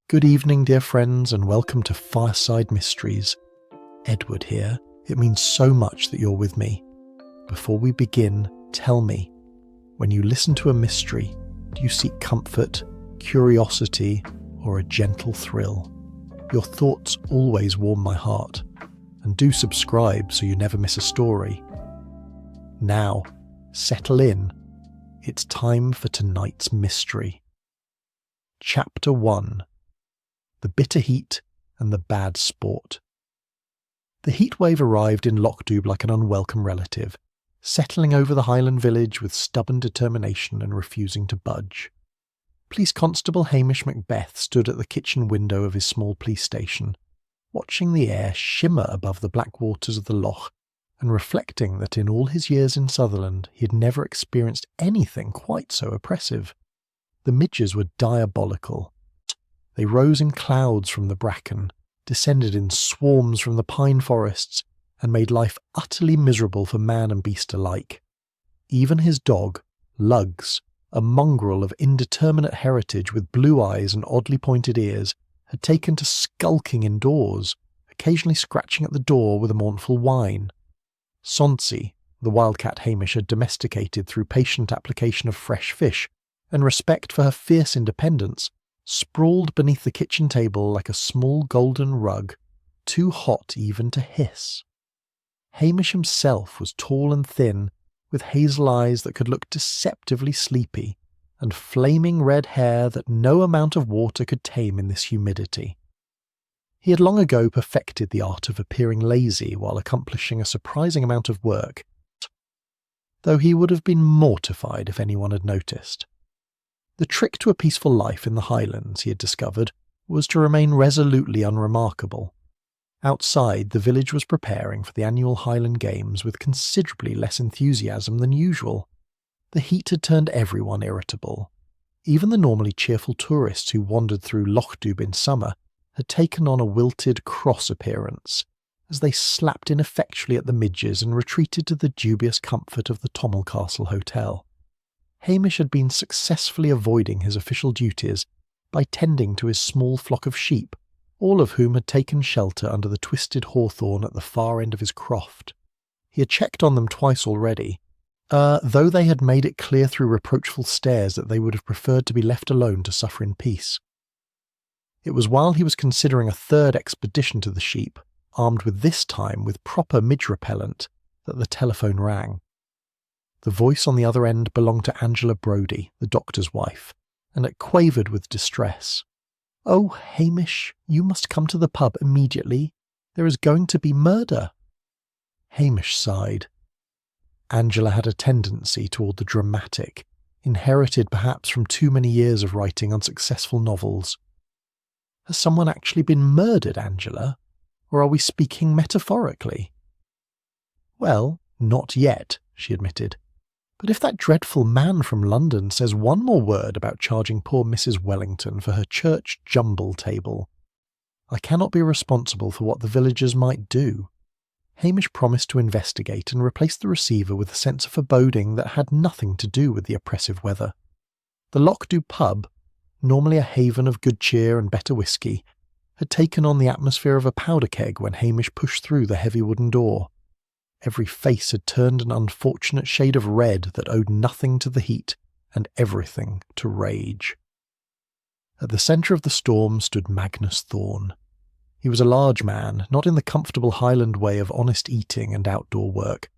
Good evening, dear friends, and welcome to Fireside Mysteries. Edward here. It means so much that you're with me. Before we begin, tell me, when you listen to a mystery, do you seek comfort, curiosity, or a gentle thrill? Your thoughts always warm my heart. And do subscribe so you never miss a story. Now, settle in. It's time for tonight's mystery. Chapter 1. The Bitter Heat and the Bad Sport. The heatwave arrived in Lochdoub like an unwelcome relative, settling over the Highland village with stubborn determination and refusing to budge. Police Constable Hamish Macbeth stood at the kitchen window of his small police station, watching the air shimmer above the black waters of the loch and reflecting that in all his years in Sutherland he had never experienced anything quite so oppressive. The midges were diabolical. They rose in clouds from the bracken, descended in swarms from the pine forests, and made life utterly miserable for man and beast alike. Even his dog, Lugs, a mongrel of indeterminate heritage with blue eyes and oddly pointed ears, had taken to skulking indoors, occasionally scratching at the door with a mournful whine. Sonsi, the wildcat Hamish had domesticated through patient application of fresh fish, and respect for her fierce independence, sprawled beneath the kitchen table like a small golden rug, too hot even to hiss. Hamish himself was tall and thin, with hazel eyes that could look deceptively sleepy, and flaming red hair that no amount of water could tame in this humidity. He had long ago perfected the art of appearing lazy while accomplishing a surprising amount of work, though he would have been mortified if anyone had noticed. The trick to a peaceful life in the Highlands, he had discovered, was to remain resolutely unremarkable. Outside, the village was preparing for the annual Highland Games with considerably less enthusiasm than usual. The heat had turned everyone irritable. Even the normally cheerful tourists who wandered through Lochdoub in summer had taken on a wilted, cross appearance, as they slapped ineffectually at the midges and retreated to the dubious comfort of the Tommel Castle Hotel. Hamish had been successfully avoiding his official duties by tending to his small flock of sheep, all of whom had taken shelter under the twisted hawthorn at the far end of his croft. He had checked on them twice already, though they had made it clear through reproachful stares that they would have preferred to be left alone to suffer in peace. It was while he was considering a third expedition to the sheep, armed with this time with proper midge repellent, that the telephone rang. The voice on the other end belonged to Angela Brodie, the doctor's wife, and it quavered with distress. "Oh, Hamish, you must come to the pub immediately. There is going to be murder." Hamish sighed. Angela had a tendency toward the dramatic, inherited perhaps from too many years of writing unsuccessful novels. "Has someone actually been murdered, Angela? Or are we speaking metaphorically?" "Well, not yet," she admitted. "But if that dreadful man from London says one more word about charging poor Mrs. Wellington for her church jumble table, I cannot be responsible for what the villagers might do." Hamish promised to investigate and replaced the receiver with a sense of foreboding that had nothing to do with the oppressive weather. The Lochdoub pub, normally a haven of good cheer and better whisky, had taken on the atmosphere of a powder keg when Hamish pushed through the heavy wooden door. Every face had turned an unfortunate shade of red that owed nothing to the heat and everything to rage. At the centre of the storm stood Magnus Thorne. He was a large man, not in the comfortable Highland way of honest eating and outdoor work,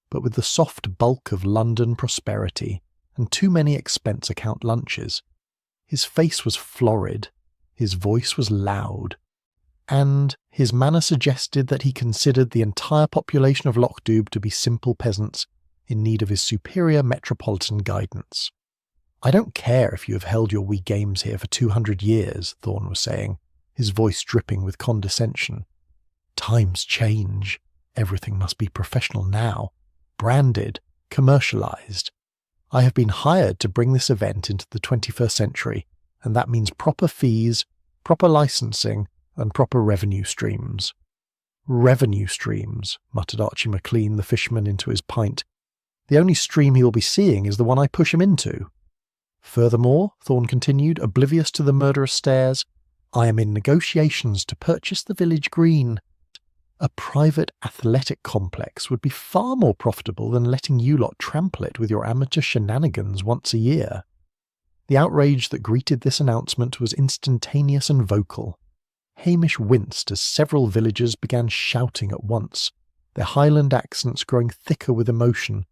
but with the soft bulk of London prosperity and too many expense account lunches. His face was florid, his voice was loud, and his manner suggested that he considered the entire population of Lochdoub to be simple peasants in need of his superior metropolitan guidance. "I don't care if you have held your wee games here for 200 years, Thorne was saying, his voice dripping with condescension. "Times change. Everything must be professional now, branded, commercialized. I have been hired to bring this event into the 21st century, and that means proper fees, proper licensing, and proper revenue streams." "Revenue streams," muttered Archie McLean, the fisherman, into his pint. "The only stream he will be seeing is the one I push him into." "Furthermore," Thorne continued, oblivious to the murderous stares, I am in negotiations to purchase the village green. A private athletic complex would be far more profitable than letting you lot trample it with your amateur shenanigans once a year." The outrage that greeted this announcement was instantaneous and vocal. Hamish winced as several villagers began shouting at once, their Highland accents growing thicker with emotion.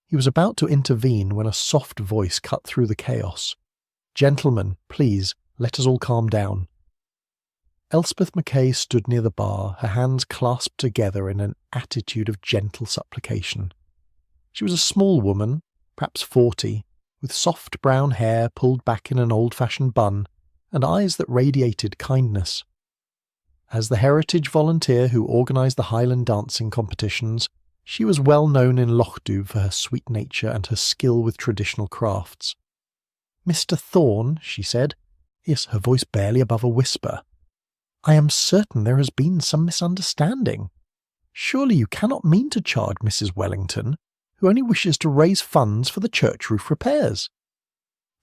He was about to intervene when a soft voice cut through the chaos. "Gentlemen, please, let us all calm down." Elspeth Mackay stood near the bar, her hands clasped together in an attitude of gentle supplication. She was a small woman, perhaps 40, with soft brown hair pulled back in an old-fashioned bun, and eyes that radiated kindness. As the heritage volunteer who organised the Highland dancing competitions, she was well known in Lochdoub for her sweet nature and her skill with traditional crafts. "Mr. Thorne," she said, yes, her voice barely above a whisper, "I am certain there has been some misunderstanding. Surely you cannot mean to charge Mrs. Wellington, who only wishes to raise funds for the church roof repairs."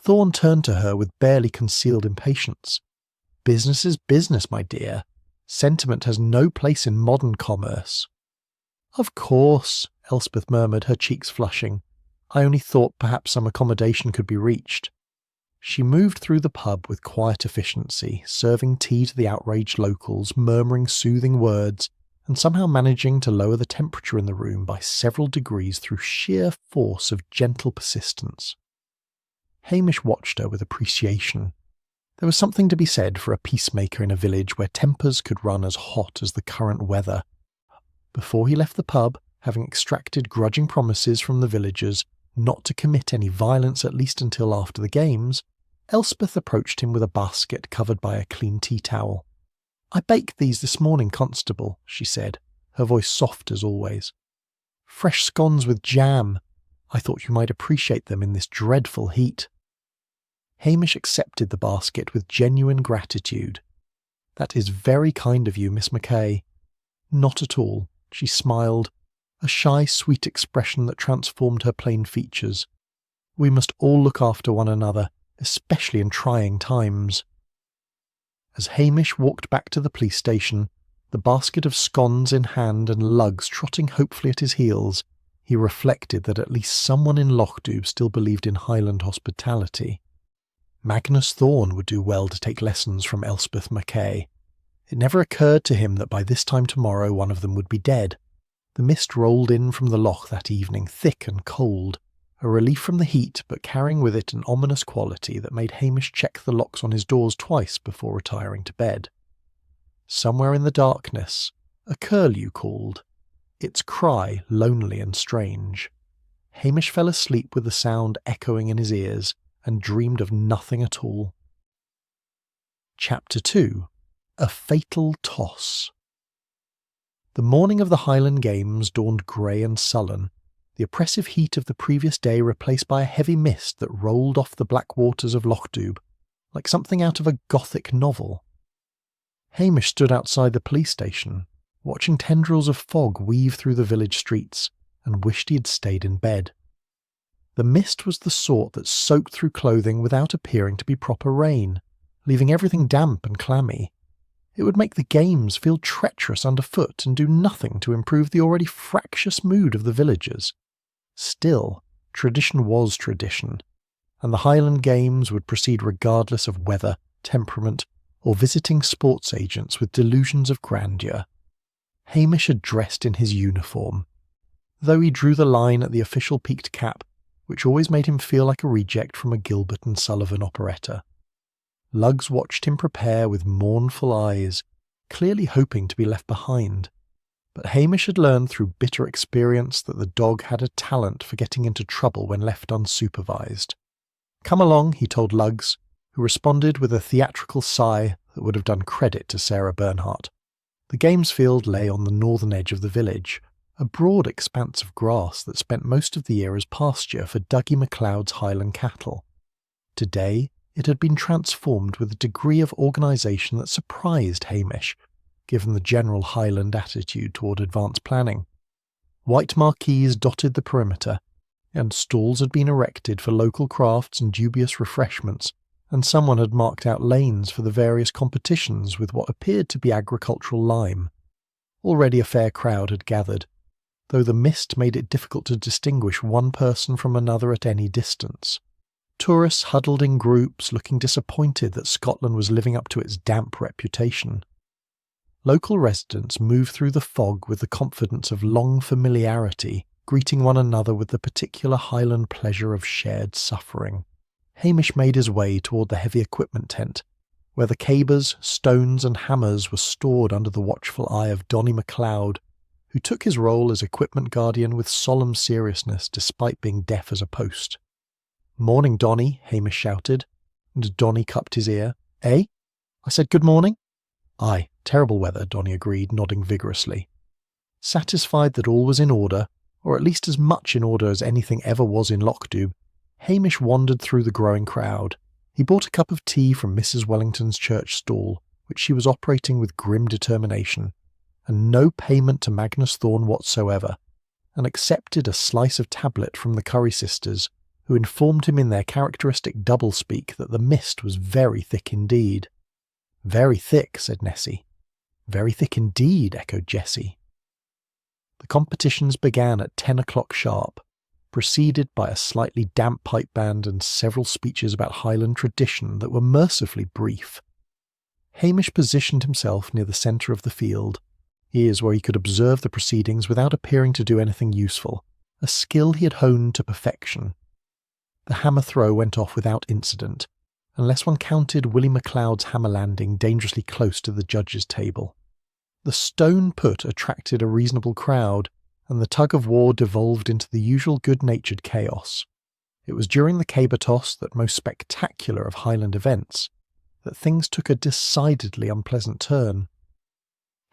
Thorne turned to her with barely concealed impatience. "Business is business, my dear. Sentiment has no place in modern commerce." "Of course," Elspeth murmured, her cheeks flushing. "I only thought perhaps some accommodation could be reached." She moved through the pub with quiet efficiency, serving tea to the outraged locals, murmuring soothing words, and somehow managing to lower the temperature in the room by several degrees through sheer force of gentle persistence. Hamish watched her with appreciation. There was something to be said for a peacemaker in a village where tempers could run as hot as the current weather. Before he left the pub, having extracted grudging promises from the villagers not to commit any violence at least until after the games, Elspeth approached him with a basket covered by a clean tea towel. "I baked these this morning, Constable," she said, her voice soft as always. "Fresh scones with jam. I thought you might appreciate them in this dreadful heat." Hamish accepted the basket with genuine gratitude. "That is very kind of you, Miss Mackay." "Not at all," she smiled, a shy, sweet expression that transformed her plain features. "We must all look after one another, especially in trying times." As Hamish walked back to the police station, the basket of scones in hand and lugs trotting hopefully at his heels, he reflected that at least someone in Lochdoub still believed in Highland hospitality. Magnus Thorne would do well to take lessons from Elspeth Mackay. It never occurred to him that by this time tomorrow one of them would be dead. The mist rolled in from the loch that evening, thick and cold, a relief from the heat but carrying with it an ominous quality that made Hamish check the locks on his doors twice before retiring to bed. Somewhere in the darkness, a curlew called, its cry lonely and strange. Hamish fell asleep with the sound echoing in his ears and dreamed of nothing at all. Chapter 2. A Fatal Toss. The morning of the Highland Games dawned grey and sullen, the oppressive heat of the previous day replaced by a heavy mist that rolled off the black waters of Lochdoub, like something out of a Gothic novel. Hamish stood outside the police station, watching tendrils of fog weave through the village streets, and wished he had stayed in bed. The mist was the sort that soaked through clothing without appearing to be proper rain, leaving everything damp and clammy. It would make the games feel treacherous underfoot and do nothing to improve the already fractious mood of the villagers. Still, tradition was tradition, and the Highland Games would proceed regardless of weather, temperament, or visiting sports agents with delusions of grandeur. Hamish had dressed in his uniform, though he drew the line at the official peaked cap, which always made him feel like a reject from a Gilbert and Sullivan operetta. Lugs watched him prepare with mournful eyes, clearly hoping to be left behind. But Hamish had learned through bitter experience that the dog had a talent for getting into trouble when left unsupervised. "Come along," he told Lugs, who responded with a theatrical sigh that would have done credit to Sarah Bernhardt. The games field lay on the northern edge of the village, a broad expanse of grass that spent most of the year as pasture for Dougie MacLeod's Highland cattle. Today, it had been transformed with a degree of organisation that surprised Hamish, given the general Highland attitude toward advanced planning. White marquees dotted the perimeter, and stalls had been erected for local crafts and dubious refreshments, and someone had marked out lanes for the various competitions with what appeared to be agricultural lime. Already a fair crowd had gathered, though the mist made it difficult to distinguish one person from another at any distance. Tourists huddled in groups, looking disappointed that Scotland was living up to its damp reputation. Local residents moved through the fog with the confidence of long familiarity, greeting one another with the particular Highland pleasure of shared suffering. Hamish made his way toward the heavy equipment tent, where the cabers, stones and hammers were stored under the watchful eye of Donny MacLeod, who took his role as equipment guardian with solemn seriousness despite being deaf as a post. "Morning, Donny," Hamish shouted, and Donny cupped his ear. "Eh? I said good morning?" "Aye, terrible weather," Donny agreed, nodding vigorously. Satisfied that all was in order, or at least as much in order as anything ever was in Lochdoub, Hamish wandered through the growing crowd. He bought a cup of tea from Mrs. Wellington's church stall, which she was operating with grim determination, and no payment to Magnus Thorne whatsoever, and accepted a slice of tablet from the Curry sisters, who informed him in their characteristic doublespeak that the mist was very thick indeed. "Very thick," said Nessie. "Very thick indeed," echoed Jessie. The competitions began at 10 o'clock sharp, preceded by a slightly damp pipe band and several speeches about Highland tradition that were mercifully brief. Hamish positioned himself near the centre of the field, ears where he could observe the proceedings without appearing to do anything useful, a skill he had honed to perfection. The hammer throw went off without incident, unless one counted Willie MacLeod's hammer landing dangerously close to the judges' table. The stone put attracted a reasonable crowd, and the tug-of-war devolved into the usual good-natured chaos. It was during the caber toss, that most spectacular of Highland events, that things took a decidedly unpleasant turn.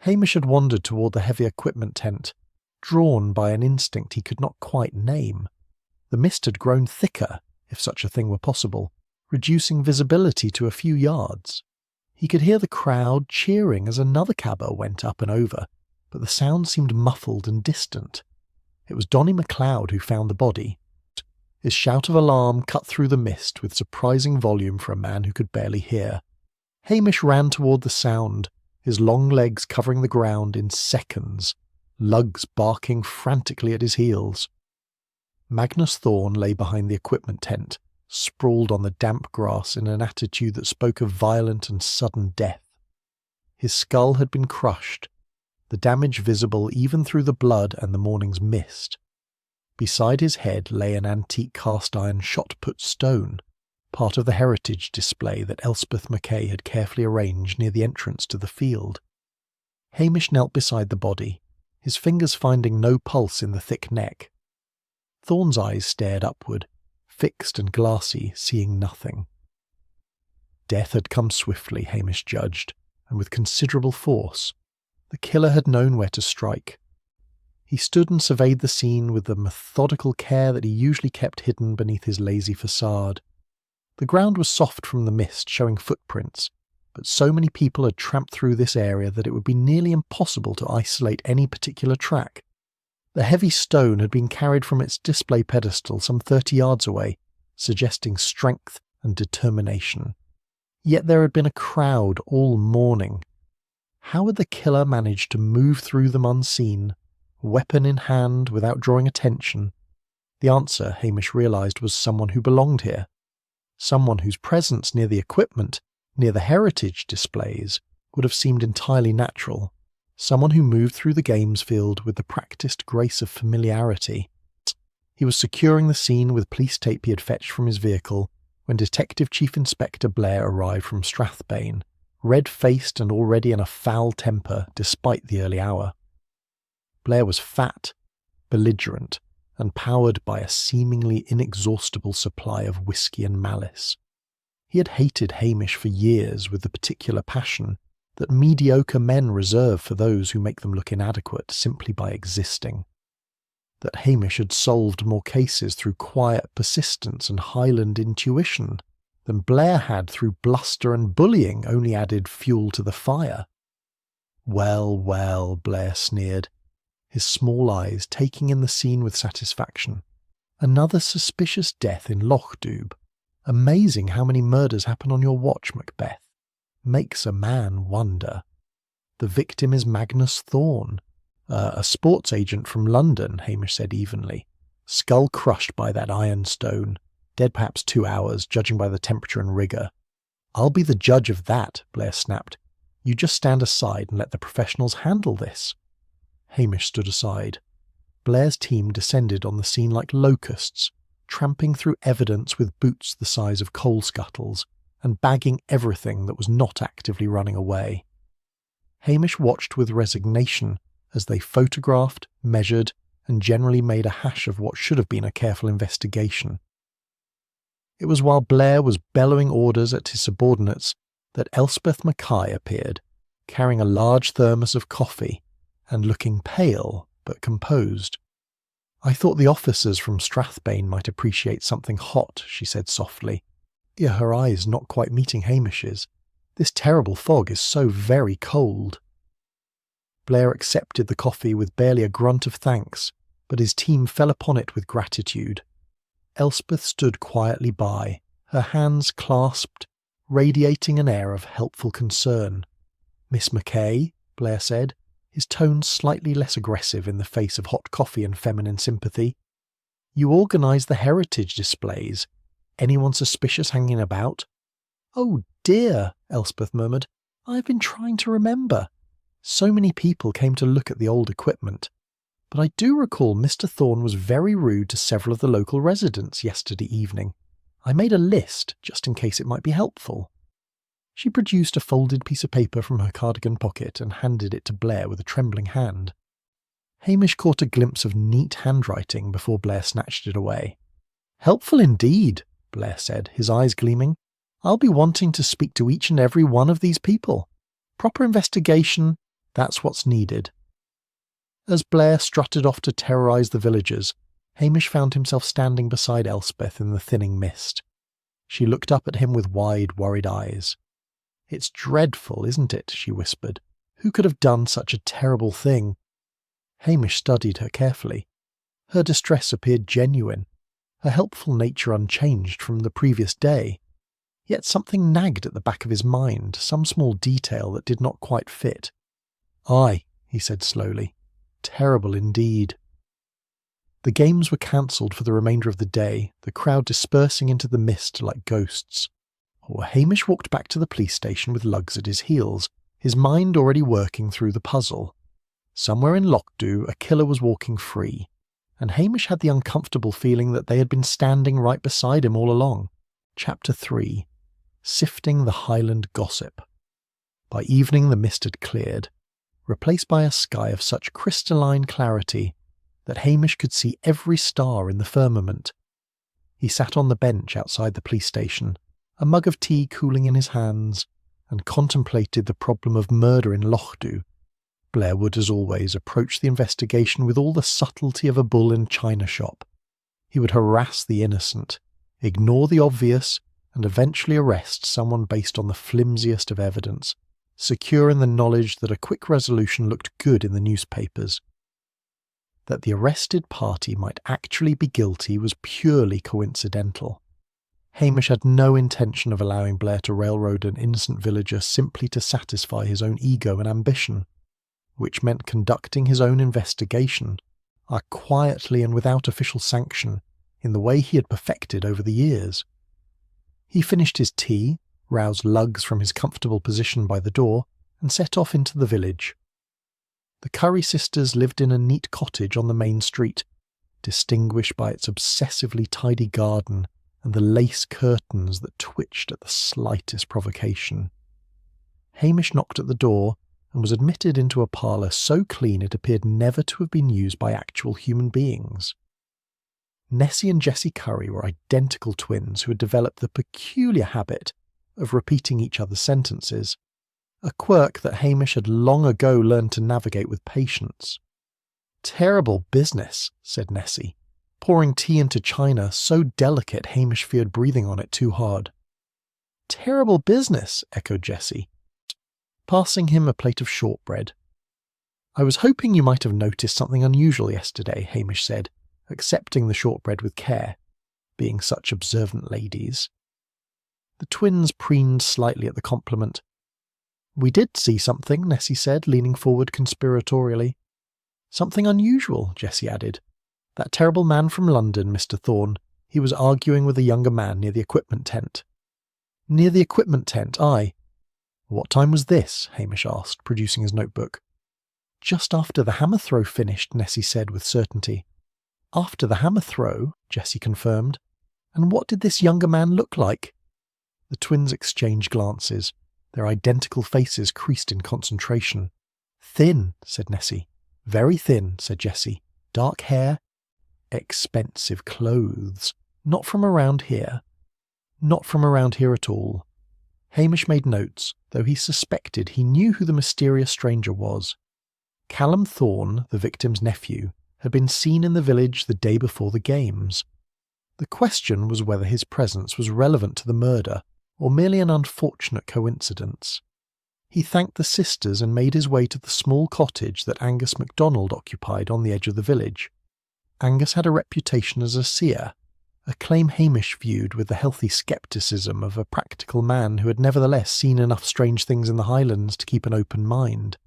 Hamish had wandered toward the heavy equipment tent, drawn by an instinct he could not quite name. The mist had grown thicker, if such a thing were possible, reducing visibility to a few yards. He could hear the crowd cheering as another caber went up and over, but the sound seemed muffled and distant. It was Donny MacLeod who found the body. His shout of alarm cut through the mist with surprising volume for a man who could barely hear. Hamish ran toward the sound, his long legs covering the ground in seconds, lugs barking frantically at his heels. Magnus Thorne lay behind the equipment tent, sprawled on the damp grass in an attitude that spoke of violent and sudden death. His skull had been crushed, the damage visible even through the blood and the morning's mist. Beside his head lay an antique cast-iron shot-put stone, part of the heritage display that Elspeth Mackay had carefully arranged near the entrance to the field. Hamish knelt beside the body, his fingers finding no pulse in the thick neck. Thorne's eyes stared upward, fixed and glassy, seeing nothing. Death had come swiftly, Hamish judged, and with considerable force. The killer had known where to strike. He stood and surveyed the scene with the methodical care that he usually kept hidden beneath his lazy facade. The ground was soft from the mist, showing footprints, but so many people had tramped through this area that it would be nearly impossible to isolate any particular track. The heavy stone had been carried from its display pedestal some 30 yards away, suggesting strength and determination. Yet there had been a crowd all morning. How had the killer managed to move through them unseen, weapon in hand, without drawing attention? The answer, Hamish realised, was someone who belonged here. Someone whose presence near the equipment, near the heritage displays, would have seemed entirely natural. Someone who moved through the games field with the practised grace of familiarity. He was securing the scene with police tape he had fetched from his vehicle when Detective Chief Inspector Blair arrived from Strathbane, red-faced and already in a foul temper despite the early hour. Blair was fat, belligerent, and powered by a seemingly inexhaustible supply of whisky and malice. He had hated Hamish for years with the particular passion that mediocre men reserve for those who make them look inadequate simply by existing. That Hamish had solved more cases through quiet persistence and Highland intuition than Blair had through bluster and bullying only added fuel to the fire. Well, well, Blair sneered, his small eyes taking in the scene with satisfaction. Another suspicious death in Lochdoub. Amazing how many murders happen on your watch, Macbeth. Makes a man wonder. The victim is Magnus Thorne, a sports agent from London, Hamish said evenly. Skull crushed by that iron stone. Dead perhaps 2 hours, judging by the temperature and rigour. I'll be the judge of that, Blair snapped. You just stand aside and let the professionals handle this. Hamish stood aside. Blair's team descended on the scene like locusts, tramping through evidence with boots the size of coal scuttles, and bagging everything that was not actively running away. Hamish watched with resignation as they photographed, measured, and generally made a hash of what should have been a careful investigation. It was while Blair was bellowing orders at his subordinates that Elspeth Mackay appeared, carrying a large thermos of coffee, and looking pale but composed. I thought the officers from Strathbane might appreciate something hot, she said softly. Yeah, her eyes not quite meeting Hamish's. This terrible fog is so very cold. Blair accepted the coffee with barely a grunt of thanks, but his team fell upon it with gratitude. Elspeth stood quietly by, her hands clasped, radiating an air of helpful concern. Miss Mackay, Blair said, his tone slightly less aggressive in the face of hot coffee and feminine sympathy. You organise the heritage displays. Anyone suspicious hanging about? Oh dear, Elspeth murmured. I've been trying to remember. So many people came to look at the old equipment. But I do recall Mr. Thorne was very rude to several of the local residents yesterday evening. I made a list, just in case it might be helpful. She produced a folded piece of paper from her cardigan pocket and handed it to Blair with a trembling hand. Hamish caught a glimpse of neat handwriting before Blair snatched it away. Helpful indeed, Blair said, his eyes gleaming. I'll be wanting to speak to each and every one of these people. Proper investigation, that's what's needed. As Blair strutted off to terrorise the villagers, Hamish found himself standing beside Elspeth in the thinning mist. She looked up at him with wide, worried eyes. It's dreadful, isn't it? She whispered. Who could have done such a terrible thing? Hamish studied her carefully. Her distress appeared genuine, her helpful nature unchanged from the previous day. Yet something nagged at the back of his mind, some small detail that did not quite fit. Aye, he said slowly. Terrible indeed. The games were cancelled for the remainder of the day, the crowd dispersing into the mist like ghosts. Hamish walked back to the police station with lugs at his heels, his mind already working through the puzzle. Somewhere in Lochdu a killer was walking free, and Hamish had the uncomfortable feeling that they had been standing right beside him all along. Chapter 3. Sifting the Highland Gossip. By evening the mist had cleared, replaced by a sky of such crystalline clarity that Hamish could see every star in the firmament. He sat on the bench outside the police station, a mug of tea cooling in his hands, and contemplated the problem of murder in Lochdu. Blair would, as always, approach the investigation with all the subtlety of a bull in a china shop. He would harass the innocent, ignore the obvious, and eventually arrest someone based on the flimsiest of evidence, secure in the knowledge that a quick resolution looked good in the newspapers. That the arrested party might actually be guilty was purely coincidental. Hamish had no intention of allowing Blair to railroad an innocent villager simply to satisfy his own ego and ambition, which meant conducting his own investigation, quietly and without official sanction, in the way he had perfected over the years. He finished his tea, roused Lugs from his comfortable position by the door, and set off into the village. The Curry sisters lived in a neat cottage on the main street, distinguished by its obsessively tidy garden and the lace curtains that twitched at the slightest provocation. Hamish knocked at the door and was admitted into a parlour so clean it appeared never to have been used by actual human beings. Nessie and Jessie Curry were identical twins who had developed the peculiar habit of repeating each other's sentences, a quirk that Hamish had long ago learned to navigate with patience. Terrible business, said Nessie, pouring tea into china so delicate Hamish feared breathing on it too hard. Terrible business, echoed Jessie, passing him a plate of shortbread. I was hoping you might have noticed something unusual yesterday, Hamish said, accepting the shortbread with care, being such observant ladies. The twins preened slightly at the compliment. "We did see something," Nessie said, leaning forward conspiratorially. "Something unusual," Jessie added. "That terrible man from London, Mr. Thorne. He was arguing with a younger man near the equipment tent." "Near the equipment tent, aye. What time was this?" Hamish asked, producing his notebook. "Just after the hammer throw finished," Nessie said with certainty. "After the hammer throw," Jessie confirmed. "And what did this younger man look like?" The twins exchanged glances. Their identical faces creased in concentration. "Thin," said Nessie. "Very thin," said Jessie. "Dark hair. Expensive clothes. Not from around here." "Not from around here at all." Hamish made notes, though he suspected he knew who the mysterious stranger was. Callum Thorne, the victim's nephew, had been seen in the village the day before the games. The question was whether his presence was relevant to the murder or merely an unfortunate coincidence. He thanked the sisters and made his way to the small cottage that Angus MacDonald occupied on the edge of the village. Angus had a reputation as a seer, a claim Hamish viewed with the healthy scepticism of a practical man who had nevertheless seen enough strange things in the Highlands to keep an open mind.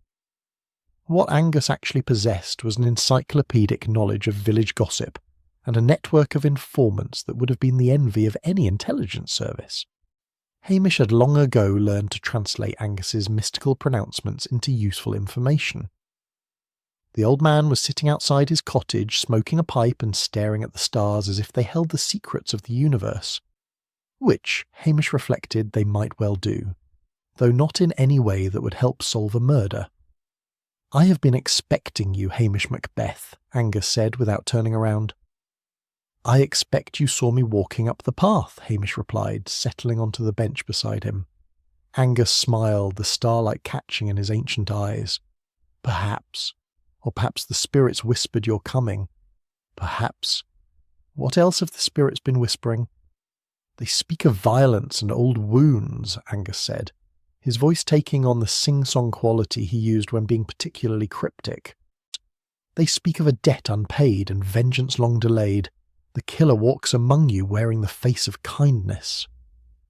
What Angus actually possessed was an encyclopedic knowledge of village gossip and a network of informants that would have been the envy of any intelligence service. Hamish had long ago learned to translate Angus's mystical pronouncements into useful information. The old man was sitting outside his cottage, smoking a pipe and staring at the stars as if they held the secrets of the universe. Which, Hamish reflected, they might well do, though not in any way that would help solve a murder. "I have been expecting you, Hamish Macbeth," Angus said without turning around. "I expect you saw me walking up the path," Hamish replied, settling onto the bench beside him. Angus smiled, the starlight catching in his ancient eyes. "Perhaps. Or perhaps the spirits whispered your coming. Perhaps. What else have the spirits been whispering?" "They speak of violence and old wounds," Angus said, his voice taking on the sing-song quality he used when being particularly cryptic. "They speak of a debt unpaid and vengeance long delayed. The killer walks among you wearing the face of kindness."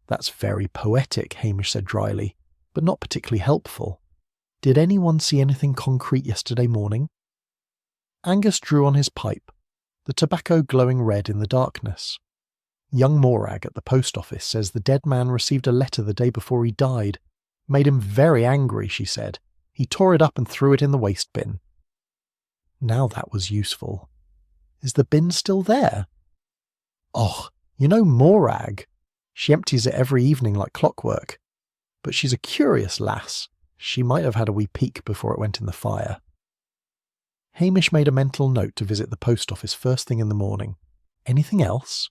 "That's very poetic," Hamish said dryly, "but not particularly helpful. Did anyone see anything concrete yesterday morning?" Angus drew on his pipe, the tobacco glowing red in the darkness. "Young Morag at the post office says the dead man received a letter the day before he died. Made him very angry," she said. "He tore it up and threw it in the waste bin." Now that was useful. "Is the bin still there?" "Oh, you know Morag. She empties it every evening like clockwork. But she's a curious lass. She might have had a wee peek before it went in the fire." Hamish made a mental note to visit the post office first thing in the morning. "Anything else?"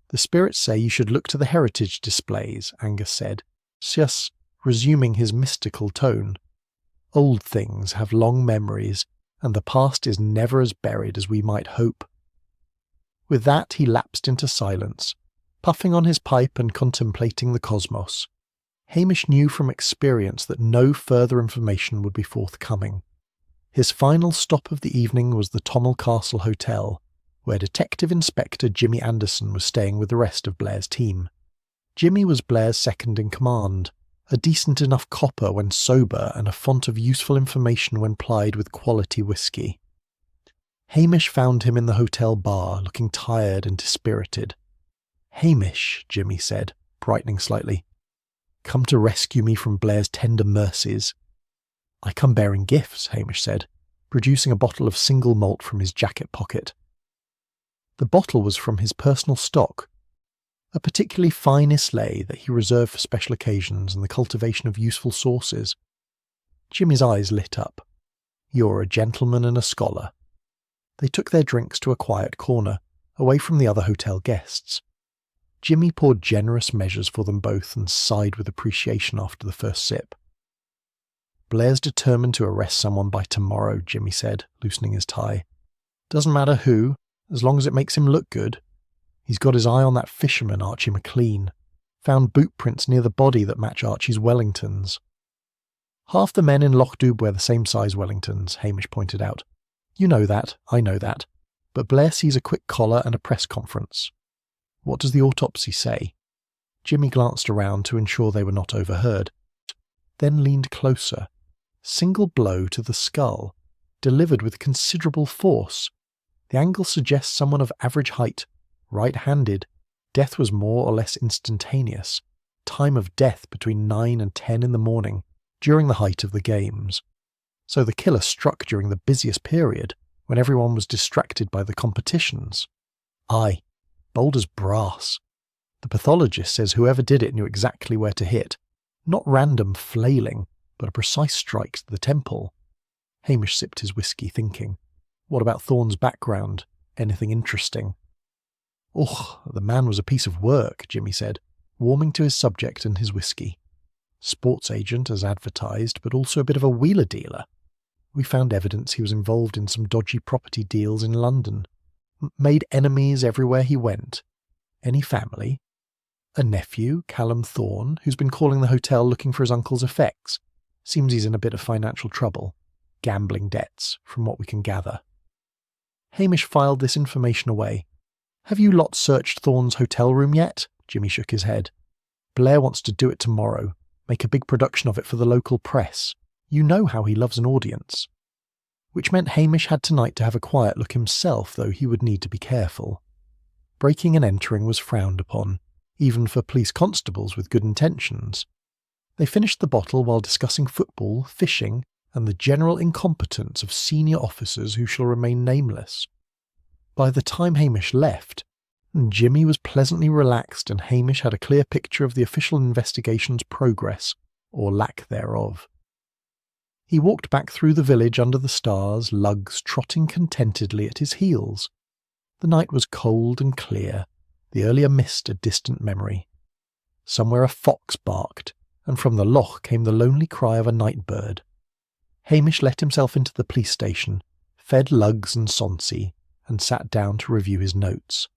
"The spirits say you should look to the heritage displays," Angus said, just resuming his mystical tone. "Old things have long memories, and the past is never as buried as we might hope." With that he lapsed into silence, puffing on his pipe and contemplating the cosmos. Hamish knew from experience that no further information would be forthcoming. His final stop of the evening was the Tommel Castle Hotel, where Detective Inspector Jimmy Anderson was staying with the rest of Blair's team. Jimmy was Blair's second in command, a decent enough copper when sober and a font of useful information when plied with quality whiskey. Hamish found him in the hotel bar, looking tired and dispirited. "Hamish," Jimmy said, brightening slightly. "Come to rescue me from Blair's tender mercies." "I come bearing gifts," Hamish said, producing a bottle of single malt from his jacket pocket. The bottle was from his personal stock, a particularly fine Islay that he reserved for special occasions and the cultivation of useful sources. Jimmy's eyes lit up. "You're a gentleman and a scholar." They took their drinks to a quiet corner, away from the other hotel guests. Jimmy poured generous measures for them both and sighed with appreciation after the first sip. "Blair's determined to arrest someone by tomorrow," Jimmy said, loosening his tie. "Doesn't matter who, as long as it makes him look good. He's got his eye on that fisherman, Archie McLean. Found boot prints near the body that match Archie's Wellingtons." "Half the men in Lochdoub wear the same size Wellingtons," Hamish pointed out. "You know that, I know that. But Blair sees a quick collar and a press conference." "What does the autopsy say?" Jimmy glanced around to ensure they were not overheard, then leaned closer. Single blow to the skull, delivered with considerable force. The angle suggests someone of average height, right-handed. Death was more or less instantaneous. Time of death between 9 and 10 in the morning, during the height of the games. So the killer struck during the busiest period, when everyone was distracted by the competitions. Aye, bold as brass. The pathologist says whoever did it knew exactly where to hit. Not random flailing, but a precise strike to the temple. Hamish sipped his whiskey, thinking, what about Thorne's background? Anything interesting? Ugh, the man was a piece of work, Jimmy said, warming to his subject and his whiskey. Sports agent as advertised, but also a bit of a wheeler dealer. We found evidence he was involved in some dodgy property deals in London. Made enemies everywhere he went. Any family? A nephew, Callum Thorne, who's been calling the hotel looking for his uncle's effects. Seems he's in a bit of financial trouble. Gambling debts, from what we can gather. Hamish filed this information away. Have you lot searched Thorne's hotel room yet? Jimmy shook his head. Blair wants to do it tomorrow. Make a big production of it for the local press. You know how he loves an audience. Which meant Hamish had tonight to have a quiet look himself, though he would need to be careful. Breaking and entering was frowned upon, even for police constables with good intentions. They finished the bottle while discussing football, fishing, and the general incompetence of senior officers who shall remain nameless. By the time Hamish left, Jimmy was pleasantly relaxed and Hamish had a clear picture of the official investigation's progress, or lack thereof. He walked back through the village under the stars, lugs trotting contentedly at his heels. The night was cold and clear, the earlier mist a distant memory. Somewhere a fox barked, and from the loch came the lonely cry of a night bird. Hamish let himself into the police station, fed lugs and Sonsi, and sat down to review his notes.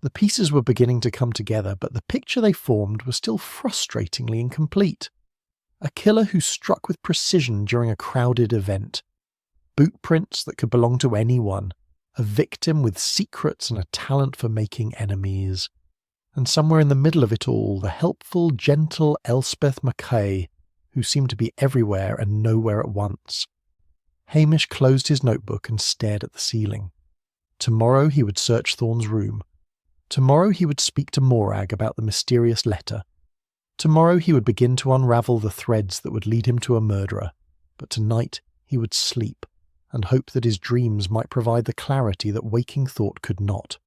The pieces were beginning to come together, but the picture they formed was still frustratingly incomplete. A killer who struck with precision during a crowded event. Boot prints that could belong to anyone. A victim with secrets and a talent for making enemies. And somewhere in the middle of it all, the helpful, gentle Elspeth Mackay, who seemed to be everywhere and nowhere at once. Hamish closed his notebook and stared at the ceiling. Tomorrow he would search Thorne's room. Tomorrow he would speak to Morag about the mysterious letter. Tomorrow he would begin to unravel the threads that would lead him to a murderer. But tonight he would sleep, and hope that his dreams might provide the clarity that waking thought could not.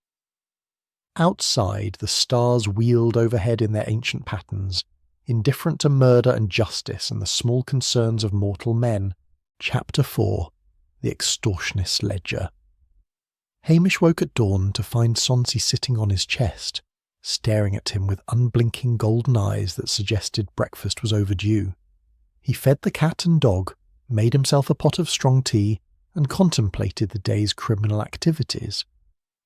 Outside, the stars wheeled overhead in their ancient patterns, indifferent to murder and justice and the small concerns of mortal men. Chapter 4. The Extortionist Ledger. Hamish woke at dawn to find Sonsi sitting on his chest, staring at him with unblinking golden eyes that suggested breakfast was overdue. He fed the cat and dog, made himself a pot of strong tea, and contemplated the day's criminal activities.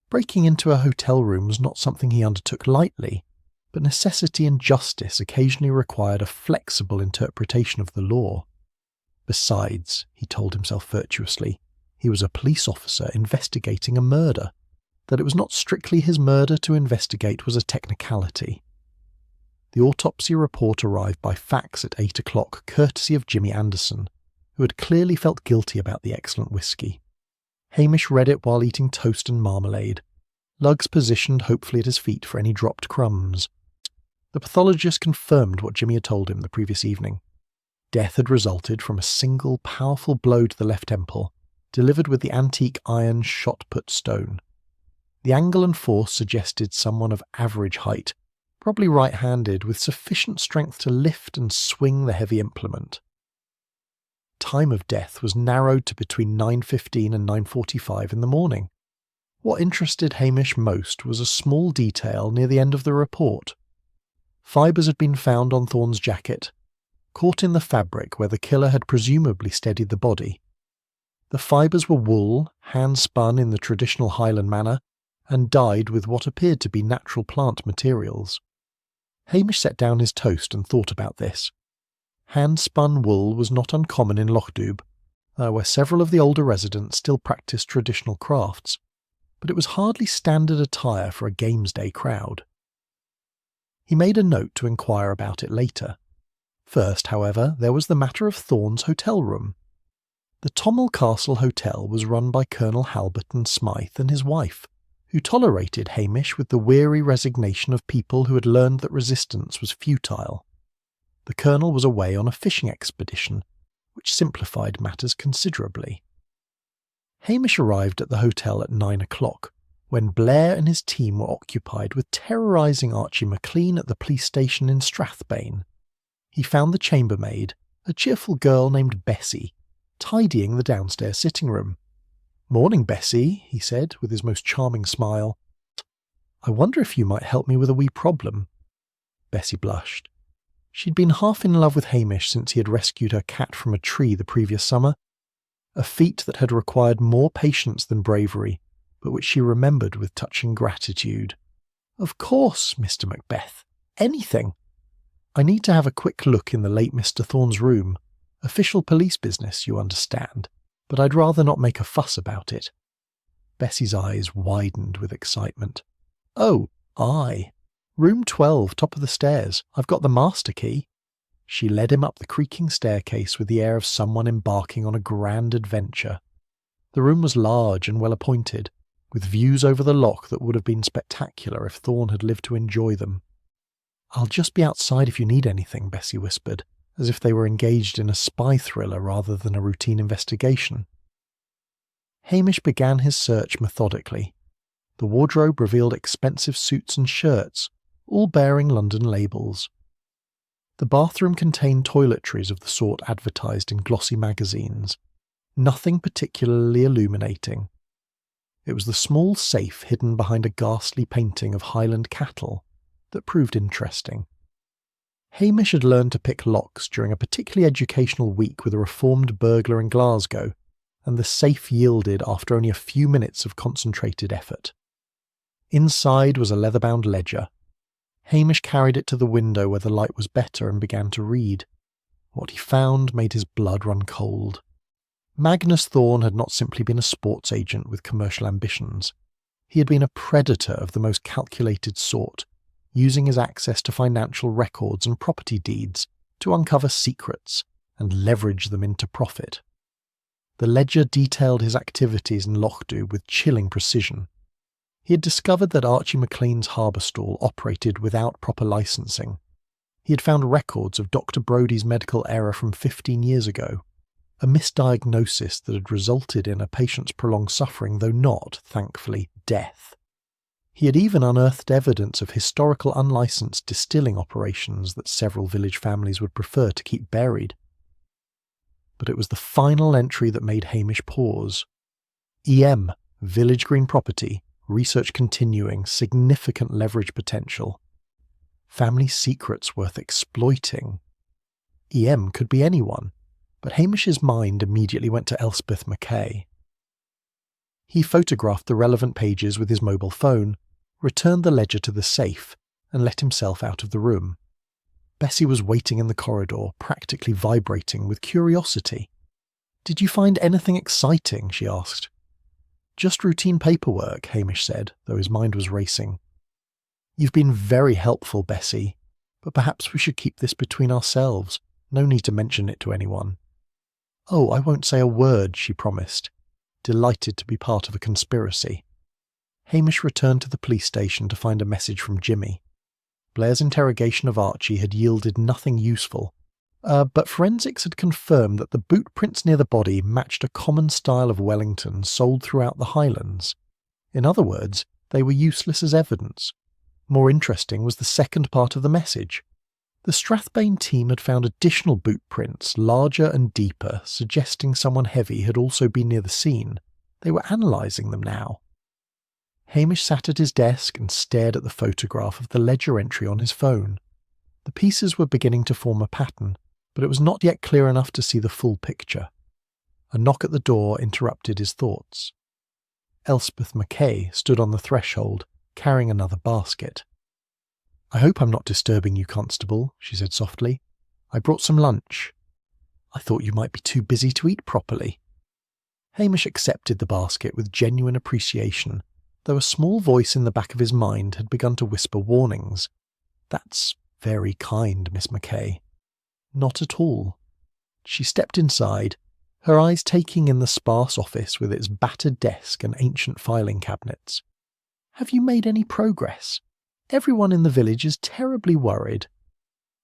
Breaking into a hotel room was not something he undertook lightly, but necessity and justice occasionally required a flexible interpretation of the law. Besides, he told himself virtuously, he was a police officer investigating a murder. That it was not strictly his murder to investigate was a technicality. The autopsy report arrived by fax at 8 o'clock, courtesy of Jimmy Anderson, who had clearly felt guilty about the excellent whiskey. Hamish read it while eating toast and marmalade, lugs positioned hopefully at his feet for any dropped crumbs. The pathologist confirmed what Jimmy had told him the previous evening. Death had resulted from a single powerful blow to the left temple, delivered with the antique iron shot-put stone. The angle and force suggested someone of average height, probably right-handed, with sufficient strength to lift and swing the heavy implement. Time of death was narrowed to between 9:15 and 9:45 in the morning. What interested Hamish most was a small detail near the end of the report. Fibres had been found on Thorne's jacket, caught in the fabric where the killer had presumably steadied the body. The fibres were wool, hand-spun in the traditional Highland manner, and dyed with what appeared to be natural plant materials. Hamish set down his toast and thought about this. Hand-spun wool was not uncommon in Lochdoub, where several of the older residents still practiced traditional crafts, but it was hardly standard attire for a games day crowd. He made a note to inquire about it later. First, however, there was the matter of Thorne's hotel room. The Tommel Castle Hotel was run by Colonel Halberton Smythe and his wife, who tolerated Hamish with the weary resignation of people who had learned that resistance was futile. The colonel was away on a fishing expedition, which simplified matters considerably. Hamish arrived at the hotel at 9 o'clock, when Blair and his team were occupied with terrorising Archie McLean at the police station in Strathbane. He found the chambermaid, a cheerful girl named Bessie, tidying the downstairs sitting room. "Morning, Bessie," he said, with his most charming smile. "I wonder if you might help me with a wee problem." Bessie blushed. She'd been half in love with Hamish since he had rescued her cat from a tree the previous summer, a feat that had required more patience than bravery, but which she remembered with touching gratitude. "Of course, Mr. Macbeth. Anything. I need to have a quick look in the late Mr. Thorne's room. Official police business, you understand, but I'd rather not make a fuss about it." Bessie's eyes widened with excitement. "Oh, aye. Room 12, top of the stairs. I've got the master key." She led him up the creaking staircase with the air of someone embarking on a grand adventure. The room was large and well appointed, with views over the loch that would have been spectacular if Thorne had lived to enjoy them. "I'll just be outside if you need anything," Bessie whispered, as if they were engaged in a spy thriller rather than a routine investigation. Hamish began his search methodically. The wardrobe revealed expensive suits and shirts, all bearing London labels. The bathroom contained toiletries of the sort advertised in glossy magazines, nothing particularly illuminating. It was the small safe hidden behind a ghastly painting of Highland cattle that proved interesting. Hamish had learned to pick locks during a particularly educational week with a reformed burglar in Glasgow, and the safe yielded after only a few minutes of concentrated effort. Inside was a leather-bound ledger. Hamish carried it to the window where the light was better and began to read. What he found made his blood run cold. Magnus Thorne had not simply been a sports agent with commercial ambitions. He had been a predator of the most calculated sort, using his access to financial records and property deeds to uncover secrets and leverage them into profit. The ledger detailed his activities in Lochdu with chilling precision. He had discovered that Archie McLean's harbour stall operated without proper licensing. He had found records of Dr. Brodie's medical error from 15 years ago, a misdiagnosis that had resulted in a patient's prolonged suffering, though not, thankfully, death. He had even unearthed evidence of historical unlicensed distilling operations that several village families would prefer to keep buried. But it was the final entry that made Hamish pause. EM, Village Green Property, research continuing, significant leverage potential. Family secrets worth exploiting. EM could be anyone, but Hamish's mind immediately went to Elspeth Mackay. He photographed the relevant pages with his mobile phone, returned the ledger to the safe, and let himself out of the room. Bessie was waiting in the corridor, practically vibrating with curiosity. "Did you find anything exciting?" she asked. "Just routine paperwork," Hamish said, though his mind was racing. "You've been very helpful, Bessie, but perhaps we should keep this between ourselves. No need to mention it to anyone." "Oh, I won't say a word," she promised, delighted to be part of a conspiracy. Hamish returned to the police station to find a message from Jimmy. Blair's interrogation of Archie had yielded nothing useful, but forensics had confirmed that the boot prints near the body matched a common style of Wellington sold throughout the Highlands. In other words, they were useless as evidence. More interesting was the second part of the message. The Strathbane team had found additional boot prints, larger and deeper, suggesting someone heavy had also been near the scene. They were analysing them now. Hamish sat at his desk and stared at the photograph of the ledger entry on his phone. The pieces were beginning to form a pattern, but it was not yet clear enough to see the full picture. A knock at the door interrupted his thoughts. Elspeth Mackay stood on the threshold, carrying another basket. "I hope I'm not disturbing you, Constable," she said softly. "I brought some lunch." "I thought you might be too busy to eat properly." Hamish accepted the basket with genuine appreciation, though a small voice in the back of his mind had begun to whisper warnings. "That's very kind, Miss Mackay." "Not at all." She stepped inside, her eyes taking in the sparse office with its battered desk and ancient filing cabinets. "Have you made any progress? Everyone in the village is terribly worried."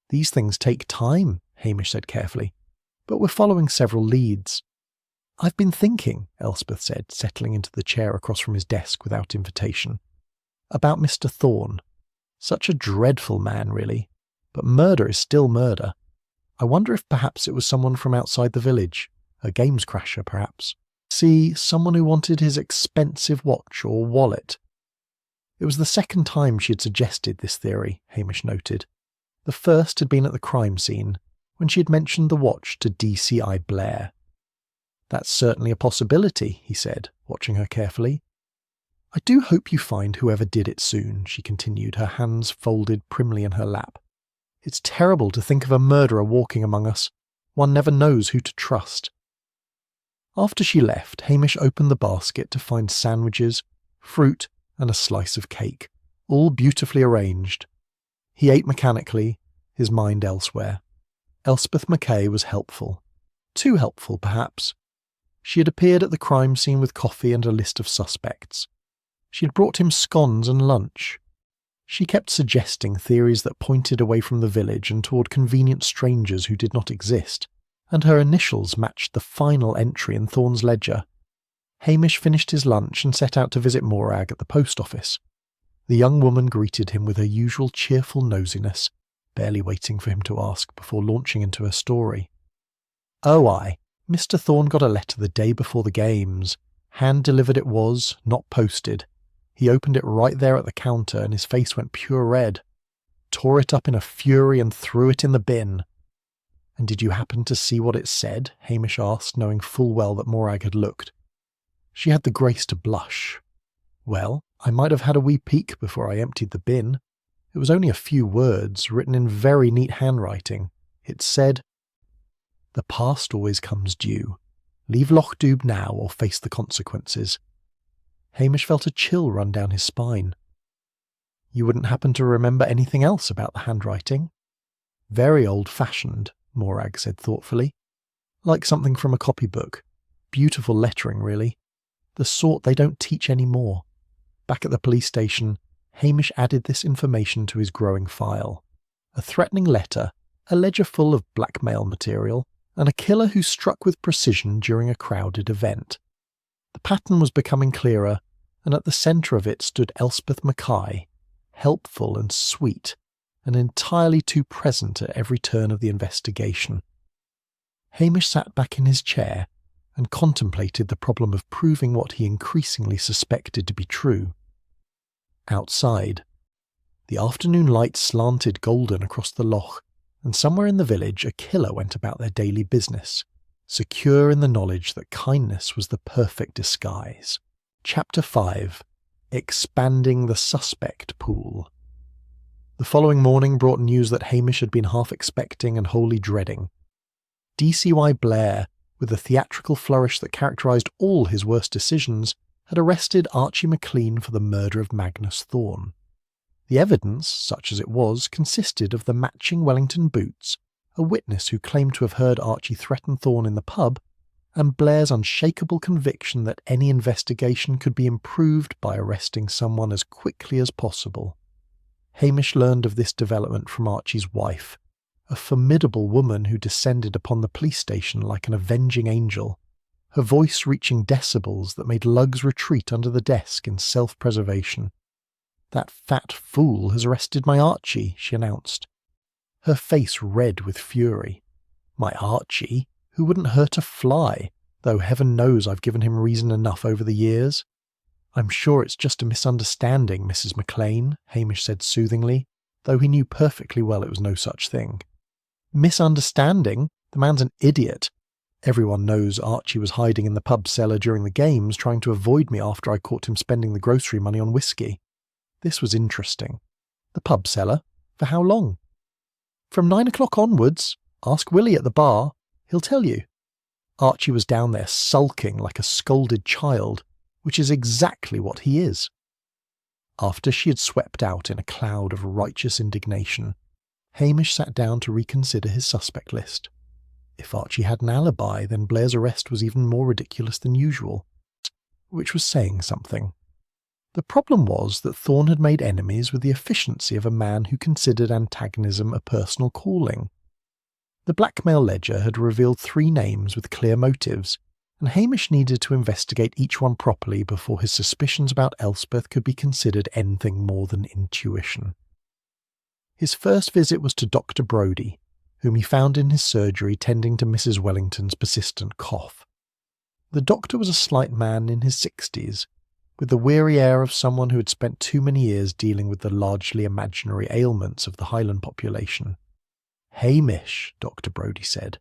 "These things take time," Hamish said carefully, "but we're following several leads." "I've been thinking," Elspeth said, settling into the chair across from his desk without invitation, "about Mr. Thorne. Such a dreadful man, really, but murder is still murder. I wonder if perhaps it was someone from outside the village, a games crasher perhaps. See, someone who wanted his expensive watch or wallet." It was the second time she had suggested this theory, Hamish noted. The first had been at the crime scene, when she had mentioned the watch to DCI Blair. "That's certainly a possibility," he said, watching her carefully. "I do hope you find whoever did it soon," she continued, her hands folded primly in her lap. "It's terrible to think of a murderer walking among us. One never knows who to trust." After she left, Hamish opened the basket to find sandwiches, fruit, and a slice of cake, all beautifully arranged. He ate mechanically, his mind elsewhere. Elspeth Mackay was helpful. Too helpful, perhaps. She had appeared at the crime scene with coffee and a list of suspects. She had brought him scones and lunch. She kept suggesting theories that pointed away from the village and toward convenient strangers who did not exist, and her initials matched the final entry in Thorne's ledger. Hamish finished his lunch and set out to visit Morag at the post office. The young woman greeted him with her usual cheerful nosiness, barely waiting for him to ask before launching into her story. "Oh, aye, Mr. Thorne got a letter the day before the games. Hand-delivered it was, not posted. He opened it right there at the counter and his face went pure red. Tore it up in a fury and threw it in the bin." "And did you happen to see what it said?" Hamish asked, knowing full well that Morag had looked. She had the grace to blush. "Well, I might have had a wee peek before I emptied the bin. It was only a few words, written in very neat handwriting. It said, 'The past always comes due. Leave Loch-Dubh now or face the consequences.'" Hamish felt a chill run down his spine. "You wouldn't happen to remember anything else about the handwriting?" "Very old-fashioned," Morag said thoughtfully. "Like something from a copybook. Beautiful lettering, really. The sort they don't teach anymore." Back at the police station, Hamish added this information to his growing file. A threatening letter, a ledger full of blackmail material, and a killer who struck with precision during a crowded event. The pattern was becoming clearer, and at the centre of it stood Elspeth Mackay, helpful and sweet, and entirely too present at every turn of the investigation. Hamish sat back in his chair and contemplated the problem of proving what he increasingly suspected to be true. Outside, the afternoon light slanted golden across the loch, and somewhere in the village a killer went about their daily business, secure in the knowledge that kindness was the perfect disguise. Chapter 5. Expanding the Suspect Pool. The following morning brought news that Hamish had been half expecting and wholly dreading. DCI Blair, with the theatrical flourish that characterised all his worst decisions, had arrested Archie McLean for the murder of Magnus Thorne. The evidence, such as it was, consisted of the matching Wellington boots, a witness who claimed to have heard Archie threaten Thorne in the pub, and Blair's unshakable conviction that any investigation could be improved by arresting someone as quickly as possible. Hamish learned of this development from Archie's wife, a formidable woman who descended upon the police station like an avenging angel, her voice reaching decibels that made lugs retreat under the desk in self-preservation. "That fat fool has arrested my Archie," she announced, her face red with fury. "My Archie, who wouldn't hurt a fly, though heaven knows I've given him reason enough over the years." "I'm sure it's just a misunderstanding, Mrs. McLean," Hamish said soothingly, though he knew perfectly well it was no such thing. "Misunderstanding? The man's an idiot. Everyone knows Archie was hiding in the pub cellar during the games, trying to avoid me after I caught him spending the grocery money on whiskey." This was interesting. The pub cellar? For how long? "From 9 o'clock onwards. Ask Willie at the bar. He'll tell you. Archie was down there sulking like a scolded child, which is exactly what he is." After she had swept out in a cloud of righteous indignation, Hamish sat down to reconsider his suspect list. If Archie had an alibi, then Blair's arrest was even more ridiculous than usual, which was saying something. The problem was that Thorne had made enemies with the efficiency of a man who considered antagonism a personal calling. The blackmail ledger had revealed 3 names with clear motives, and Hamish needed to investigate each one properly before his suspicions about Elspeth could be considered anything more than intuition. His first visit was to Dr. Brodie, whom he found in his surgery tending to Mrs. Wellington's persistent cough. The doctor was a slight man in his 60s, with the weary air of someone who had spent too many years dealing with the largely imaginary ailments of the Highland population. "Hamish," Dr. Brodie said,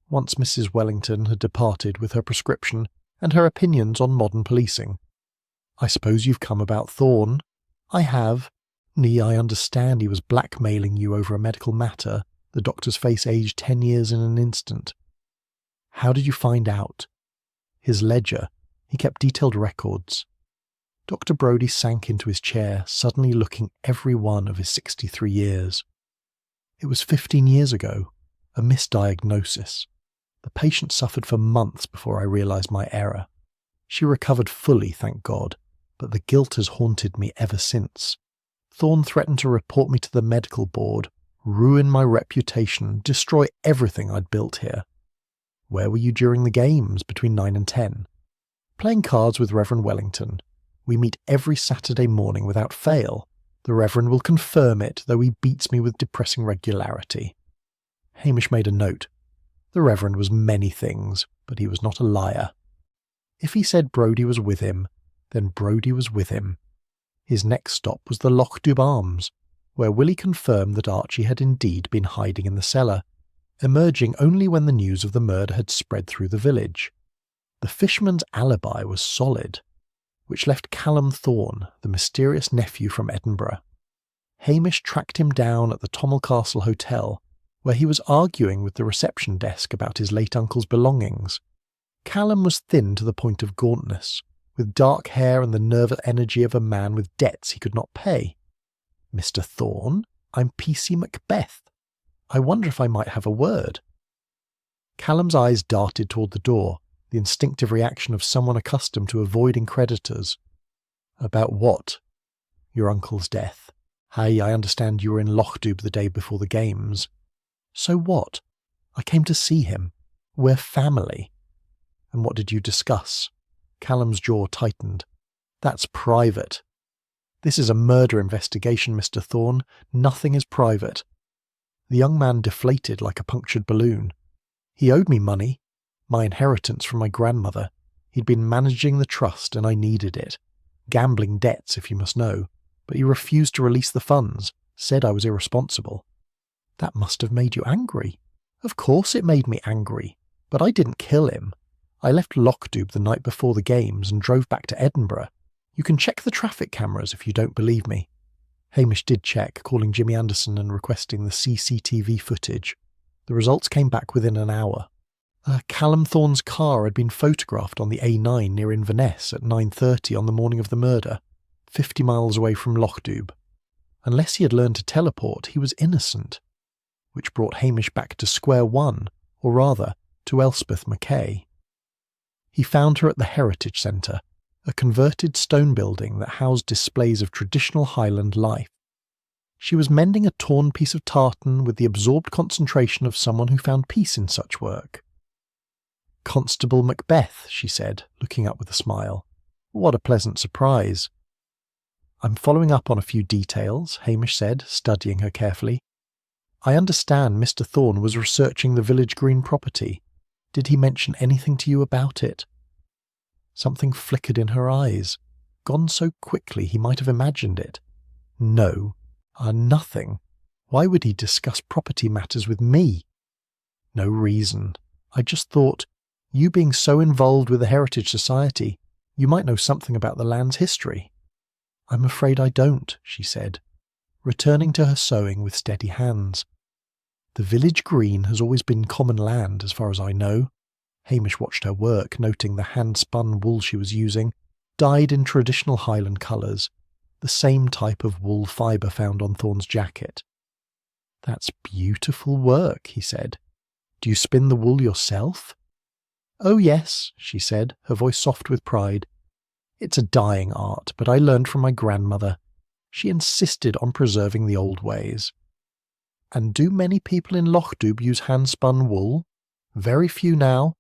once Mrs. Wellington had departed with her prescription and her opinions on modern policing. "I suppose you've come about Thorne?" "I have. I understand he was blackmailing you over a medical matter." The doctor's face aged 10 years in an instant. "How did you find out?" "His ledger. He kept detailed records." Dr. Brodie sank into his chair, suddenly looking every one of his 63 years. "It was 15 years ago. A misdiagnosis. The patient suffered for months before I realised my error. She recovered fully, thank God, but the guilt has haunted me ever since. Thorne threatened to report me to the medical board, ruin my reputation, destroy everything I'd built here." "Where were you during the games, between 9 and 10? "Playing cards with Reverend Wellington. We meet every Saturday morning without fail. The Reverend will confirm it, though he beats me with depressing regularity." Hamish made a note. The Reverend was many things, but he was not a liar. If he said Brodie was with him, then Brodie was with him. His next stop was the Loch-Dubh Arms, where Willie confirmed that Archie had indeed been hiding in the cellar, emerging only when the news of the murder had spread through the village. The fisherman's alibi was solid, which left Callum Thorne, the mysterious nephew from Edinburgh. Hamish tracked him down at the Tommel Castle Hotel, where he was arguing with the reception desk about his late uncle's belongings. Callum was thin to the point of gauntness, with dark hair and the nervous energy of a man with debts he could not pay. "Mr. Thorne, I'm PC Macbeth. I wonder if I might have a word." Callum's eyes darted toward the door, the instinctive reaction of someone accustomed to avoiding creditors. "About what?" "Your uncle's death. I understand you were in Loch-Dubh the day before the games." "So what? I came to see him. We're family." "And what did you discuss?" Callum's jaw tightened. "That's private." "This is a murder investigation, Mr. Thorne. Nothing is private." The young man deflated like a punctured balloon. "He owed me money. My inheritance from my grandmother. He'd been managing the trust and I needed it. Gambling debts, if you must know. But he refused to release the funds, said I was irresponsible." "That must have made you angry." "Of course it made me angry. But I didn't kill him. I left Loch-Dubh the night before the games and drove back to Edinburgh. You can check the traffic cameras if you don't believe me." Hamish did check, calling Jimmy Anderson and requesting the CCTV footage. The results came back within an hour. Callum Thorne's car had been photographed on the A9 near Inverness at 9:30 on the morning of the murder, 50 miles away from Loch-Dubh. Unless he had learned to teleport, he was innocent. Which brought Hamish back to square one, or rather, to Elspeth Mackay. He found her at the Heritage Centre, a converted stone building that housed displays of traditional Highland life. She was mending a torn piece of tartan with the absorbed concentration of someone who found peace in such work. "Constable Macbeth," she said, looking up with a smile. "What a pleasant surprise." "I'm following up on a few details," Hamish said, studying her carefully. "I understand Mr. Thorne was researching the Village Green property. Did he mention anything to you about it?" Something flickered in her eyes. Gone so quickly he might have imagined it. "No. Nothing. Why would he discuss property matters with me?" "No reason. I just thought, you being so involved with the Heritage Society, you might know something about the land's history." "I'm afraid I don't," she said, returning to her sewing with steady hands. "The Village Green has always been common land, as far as I know." Hamish watched her work, noting the hand-spun wool she was using, dyed in traditional Highland colours. the same type of wool fibre found on Thorne's jacket. "That's beautiful work," he said. "Do you spin the wool yourself?" "Oh yes," she said, her voice soft with pride. "It's a dying art, but I learned from my grandmother. She insisted on preserving the old ways." "And do many people in Lochdubh use hand-spun wool?" "Very few now.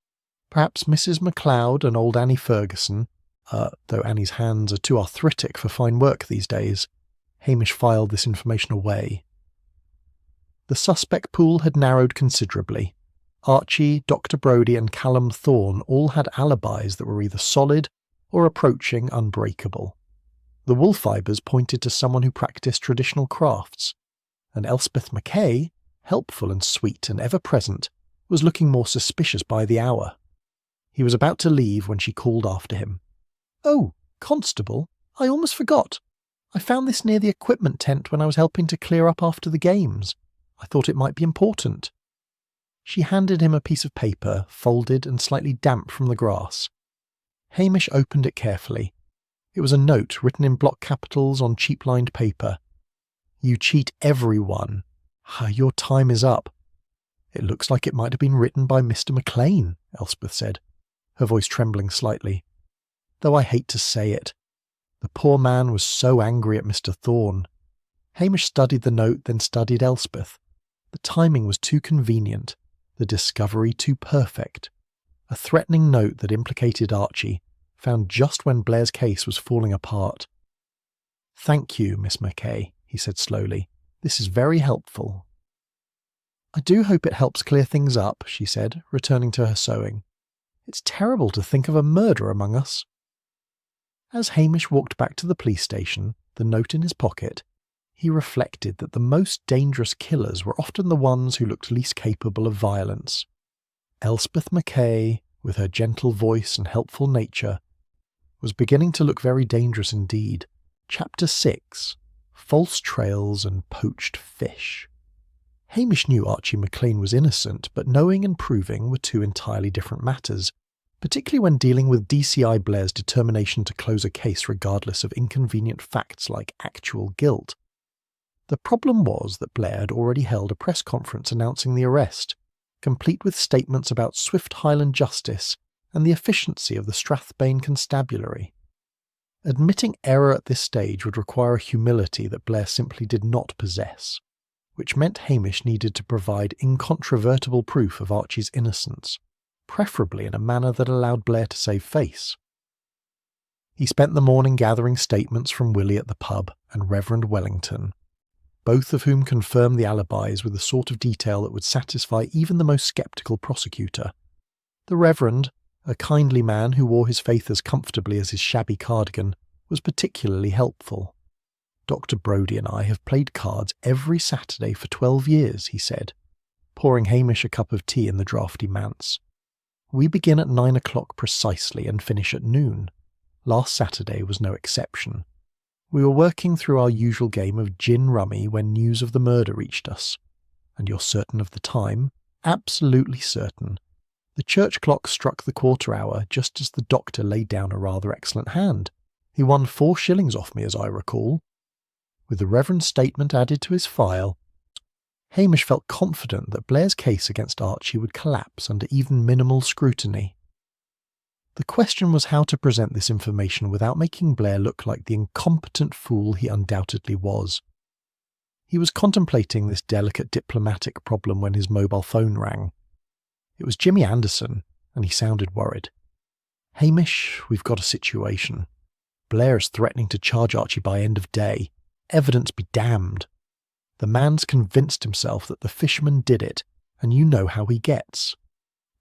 Perhaps Mrs. MacLeod and old Annie Ferguson, though Annie's hands are too arthritic for fine work these days." Hamish filed this information away. The suspect pool had narrowed considerably. Archie, Dr. Brodie and Callum Thorne all had alibis that were either solid or approaching unbreakable. The wool fibres pointed to someone who practised traditional crafts, and Elspeth Mackay, helpful and sweet and ever-present, was looking more suspicious by the hour. He was about to leave when she called after him. "Oh, Constable, I almost forgot. I found this near the equipment tent when I was helping to clear up after the games. I thought it might be important." She handed him a piece of paper, folded and slightly damp from the grass. Hamish opened it carefully. It was a note written in block capitals on cheap-lined paper. "You cheat everyone. Your time is up." "It looks like it might have been written by Mr. McLean," Elspeth said, her voice trembling slightly. "Though I hate to say it. The poor man was so angry at Mr. Thorne." Hamish studied the note, then studied Elspeth. The timing was too convenient, the discovery too perfect. A threatening note that implicated Archie, found just when Blair's case was falling apart. "Thank you, Miss Mackay," he said slowly. "This is very helpful." "I do hope it helps clear things up," she said, returning to her sewing. "It's terrible to think of a murder among us." As Hamish walked back to the police station, the note in his pocket, he reflected that the most dangerous killers were often the ones who looked least capable of violence. Elspeth Mackay, with her gentle voice and helpful nature, was beginning to look very dangerous indeed. Chapter 6. False Trails and Poached Fish. Hamish knew Archie McLean was innocent, but knowing and proving were two entirely different matters, particularly when dealing with DCI Blair's determination to close a case regardless of inconvenient facts like actual guilt. The problem was that Blair had already held a press conference announcing the arrest, complete with statements about swift Highland justice and the efficiency of the Strathbane Constabulary. Admitting error at this stage would require a humility that Blair simply did not possess, which meant Hamish needed to provide incontrovertible proof of Archie's innocence, preferably in a manner that allowed Blair to save face. He spent the morning gathering statements from Willie at the pub and Reverend Wellington, both of whom confirmed the alibis with the sort of detail that would satisfy even the most sceptical prosecutor. The Reverend, a kindly man who wore his faith as comfortably as his shabby cardigan, was particularly helpful. "Dr. Brodie and I have played cards every Saturday for 12 years, he said, pouring Hamish a cup of tea in the draughty manse. "We begin at 9 o'clock precisely and finish at noon. Last Saturday was no exception. We were working through our usual game of gin rummy when news of the murder reached us. And you're certain of the time? Absolutely certain. The church clock struck the quarter hour just as the doctor laid down a rather excellent hand. He won 4 shillings off me, as I recall." With the Reverend's statement added to his file, Hamish felt confident that Blair's case against Archie would collapse under even minimal scrutiny. The question was how to present this information without making Blair look like the incompetent fool he undoubtedly was. He was contemplating this delicate diplomatic problem when his mobile phone rang. It was Jimmy Anderson, and he sounded worried. "Hamish, we've got a situation. Blair is threatening to charge Archie by end of day. Evidence be damned. The man's convinced himself that the fisherman did it, and you know how he gets."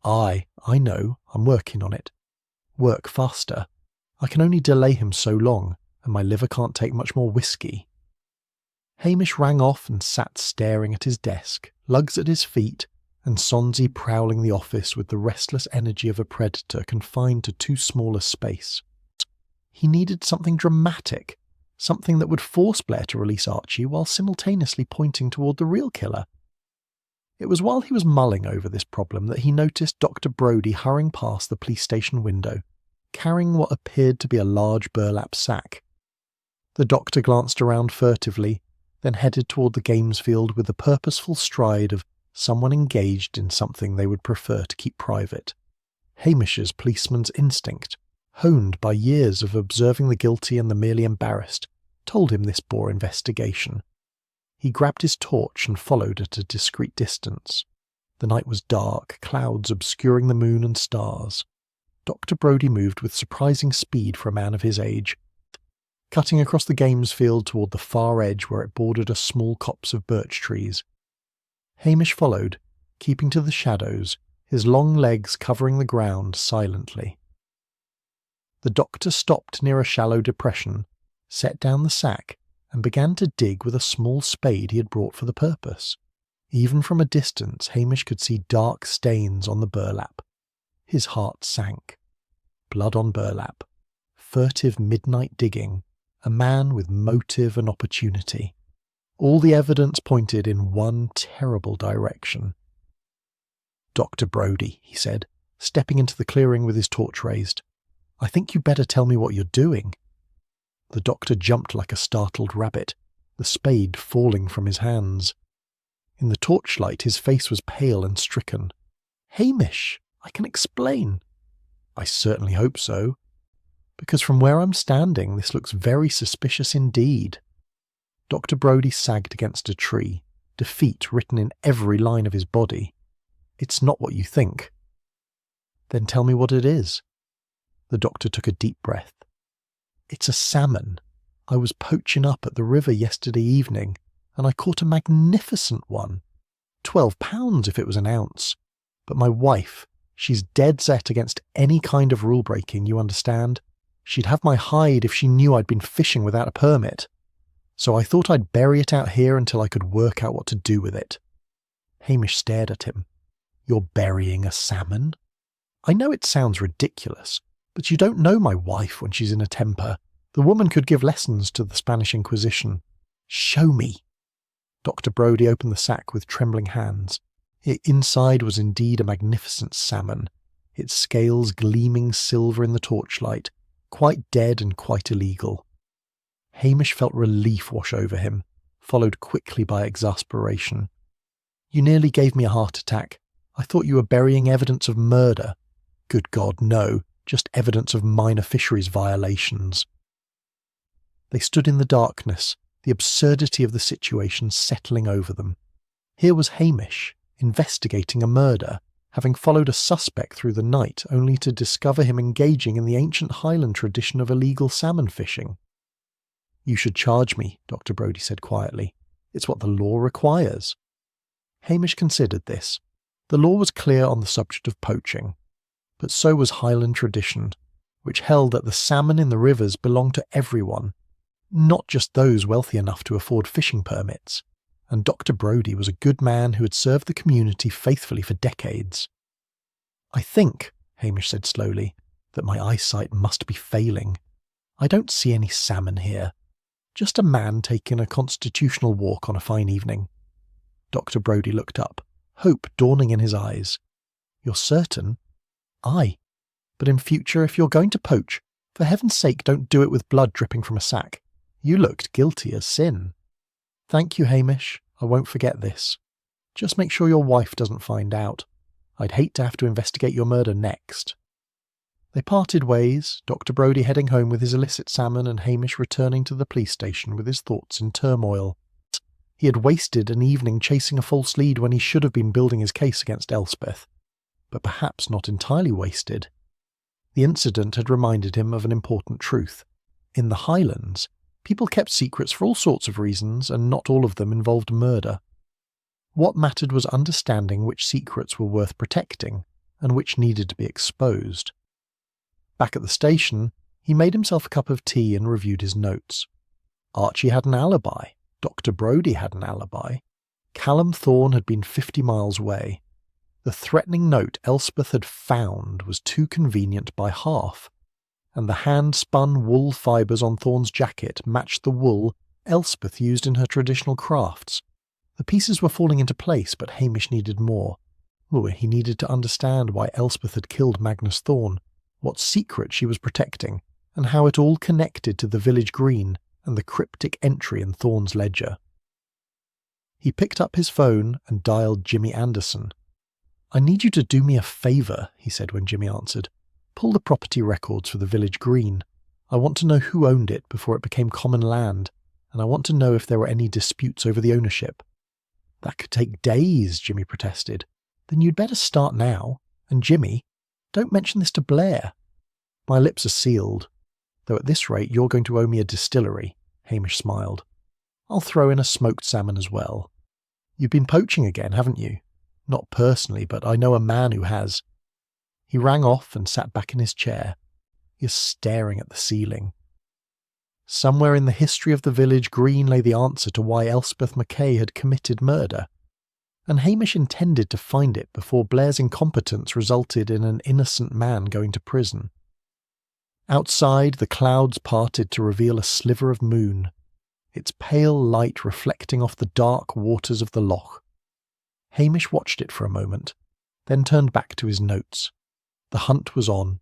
I know. I'm working on it." "Work faster. I can only delay him so long, and my liver can't take much more whiskey." Hamish rang off and sat staring at his desk, lugs at his feet, and Sonsie prowling the office with the restless energy of a predator confined to too small a space. He needed something dramatic, something that would force Blair to release Archie while simultaneously pointing toward the real killer. It was while he was mulling over this problem that he noticed Dr. Brodie hurrying past the police station window, carrying what appeared to be a large burlap sack. The doctor glanced around furtively, then headed toward the games field with the purposeful stride of someone engaged in something they would prefer to keep private. Hamish's policeman's instinct, honed by years of observing the guilty and the merely embarrassed, told him this bore investigation. He grabbed his torch and followed at a discreet distance. The night was dark, clouds obscuring the moon and stars. Dr. Brodie moved with surprising speed for a man of his age, cutting across the games field toward the far edge where it bordered a small copse of birch trees. Hamish followed, keeping to the shadows, his long legs covering the ground silently. The doctor stopped near a shallow depression, set down the sack, and began to dig with a small spade he had brought for the purpose. Even from a distance, Hamish could see dark stains on the burlap. His heart sank. Blood on burlap. Furtive midnight digging. A man with motive and opportunity. All the evidence pointed in one terrible direction. "Dr. Brodie," he said, stepping into the clearing with his torch raised, "I think you'd better tell me what you're doing." The doctor jumped like a startled rabbit, the spade falling from his hands. In the torchlight his face was pale and stricken. "Hamish, I can explain." "I certainly hope so. Because from where I'm standing this looks very suspicious indeed." Dr. Brodie sagged against a tree, defeat written in every line of his body. "It's not what you think." "Then tell me what it is." The doctor took a deep breath. "It's a salmon. I was poaching up at the river yesterday evening, and I caught a magnificent one. 12 pounds if it was an ounce. But my wife, she's dead set against any kind of rule breaking, you understand. She'd have my hide if she knew I'd been fishing without a permit. So I thought I'd bury it out here until I could work out what to do with it." Hamish stared at him. "You're burying a salmon? I know it sounds ridiculous, but you don't know my wife when she's in a temper. The woman could give lessons to the Spanish Inquisition. Show me." Dr. Brodie opened the sack with trembling hands. Inside was indeed a magnificent salmon, its scales gleaming silver in the torchlight, quite dead and quite illegal. Hamish felt relief wash over him, followed quickly by exasperation. "You nearly gave me a heart attack. I thought you were burying evidence of murder." "Good God, no, just evidence of minor fisheries violations." They stood in the darkness, the absurdity of the situation settling over them. Here was Hamish, investigating a murder, having followed a suspect through the night only to discover him engaging in the ancient Highland tradition of illegal salmon fishing. "You should charge me," Dr. Brodie said quietly. "It's what the law requires." Hamish considered this. The law was clear on the subject of poaching, but so was Highland tradition, which held that the salmon in the rivers belonged to everyone, not just those wealthy enough to afford fishing permits, and Dr. Brodie was a good man who had served the community faithfully for decades. "I think," Hamish said slowly, "that my eyesight must be failing. I don't see any salmon here. Just a man taking a constitutional walk on a fine evening." Dr. Brodie looked up, hope dawning in his eyes. "You're certain?" "Aye. But in future, if you're going to poach, for heaven's sake don't do it with blood dripping from a sack. You looked guilty as sin." "Thank you, Hamish. I won't forget this. Just make sure your wife doesn't find out. I'd hate to have to investigate your murder next." They parted ways, Dr. Brodie heading home with his illicit salmon and Hamish returning to the police station with his thoughts in turmoil. He had wasted an evening chasing a false lead when he should have been building his case against Elspeth, but perhaps not entirely wasted. The incident had reminded him of an important truth. In the Highlands, people kept secrets for all sorts of reasons, and not all of them involved murder. What mattered was understanding which secrets were worth protecting, and which needed to be exposed. Back at the station, he made himself a cup of tea and reviewed his notes. Archie had an alibi. Dr. Brodie had an alibi. Callum Thorne had been 50 miles away. The threatening note Elspeth had found was too convenient by half, and the hand-spun wool fibres on Thorne's jacket matched the wool Elspeth used in her traditional crafts. The pieces were falling into place, but Hamish needed more. He needed to understand why Elspeth had killed Magnus Thorne, what secret she was protecting, and how it all connected to the village green and the cryptic entry in Thorne's ledger. He picked up his phone and dialed Jimmy Anderson. "I need you to do me a favour," he said when Jimmy answered. "Pull the property records for the village green. I want to know who owned it before it became common land, and I want to know if there were any disputes over the ownership." "That could take days," Jimmy protested. "Then you'd better start now. And Jimmy, don't mention this to Blair." "My lips are sealed. Though at this rate you're going to owe me a distillery," Hamish smiled. "I'll throw in a smoked salmon as well. You've been poaching again, haven't you? Not personally, but I know a man who has." He rang off and sat back in his chair. He was staring at the ceiling. Somewhere in the history of the village green lay the answer to why Elspeth Mackay had committed murder, and Hamish intended to find it before Blair's incompetence resulted in an innocent man going to prison. Outside, the clouds parted to reveal a sliver of moon, its pale light reflecting off the dark waters of the loch. Hamish watched it for a moment, then turned back to his notes. The hunt was on,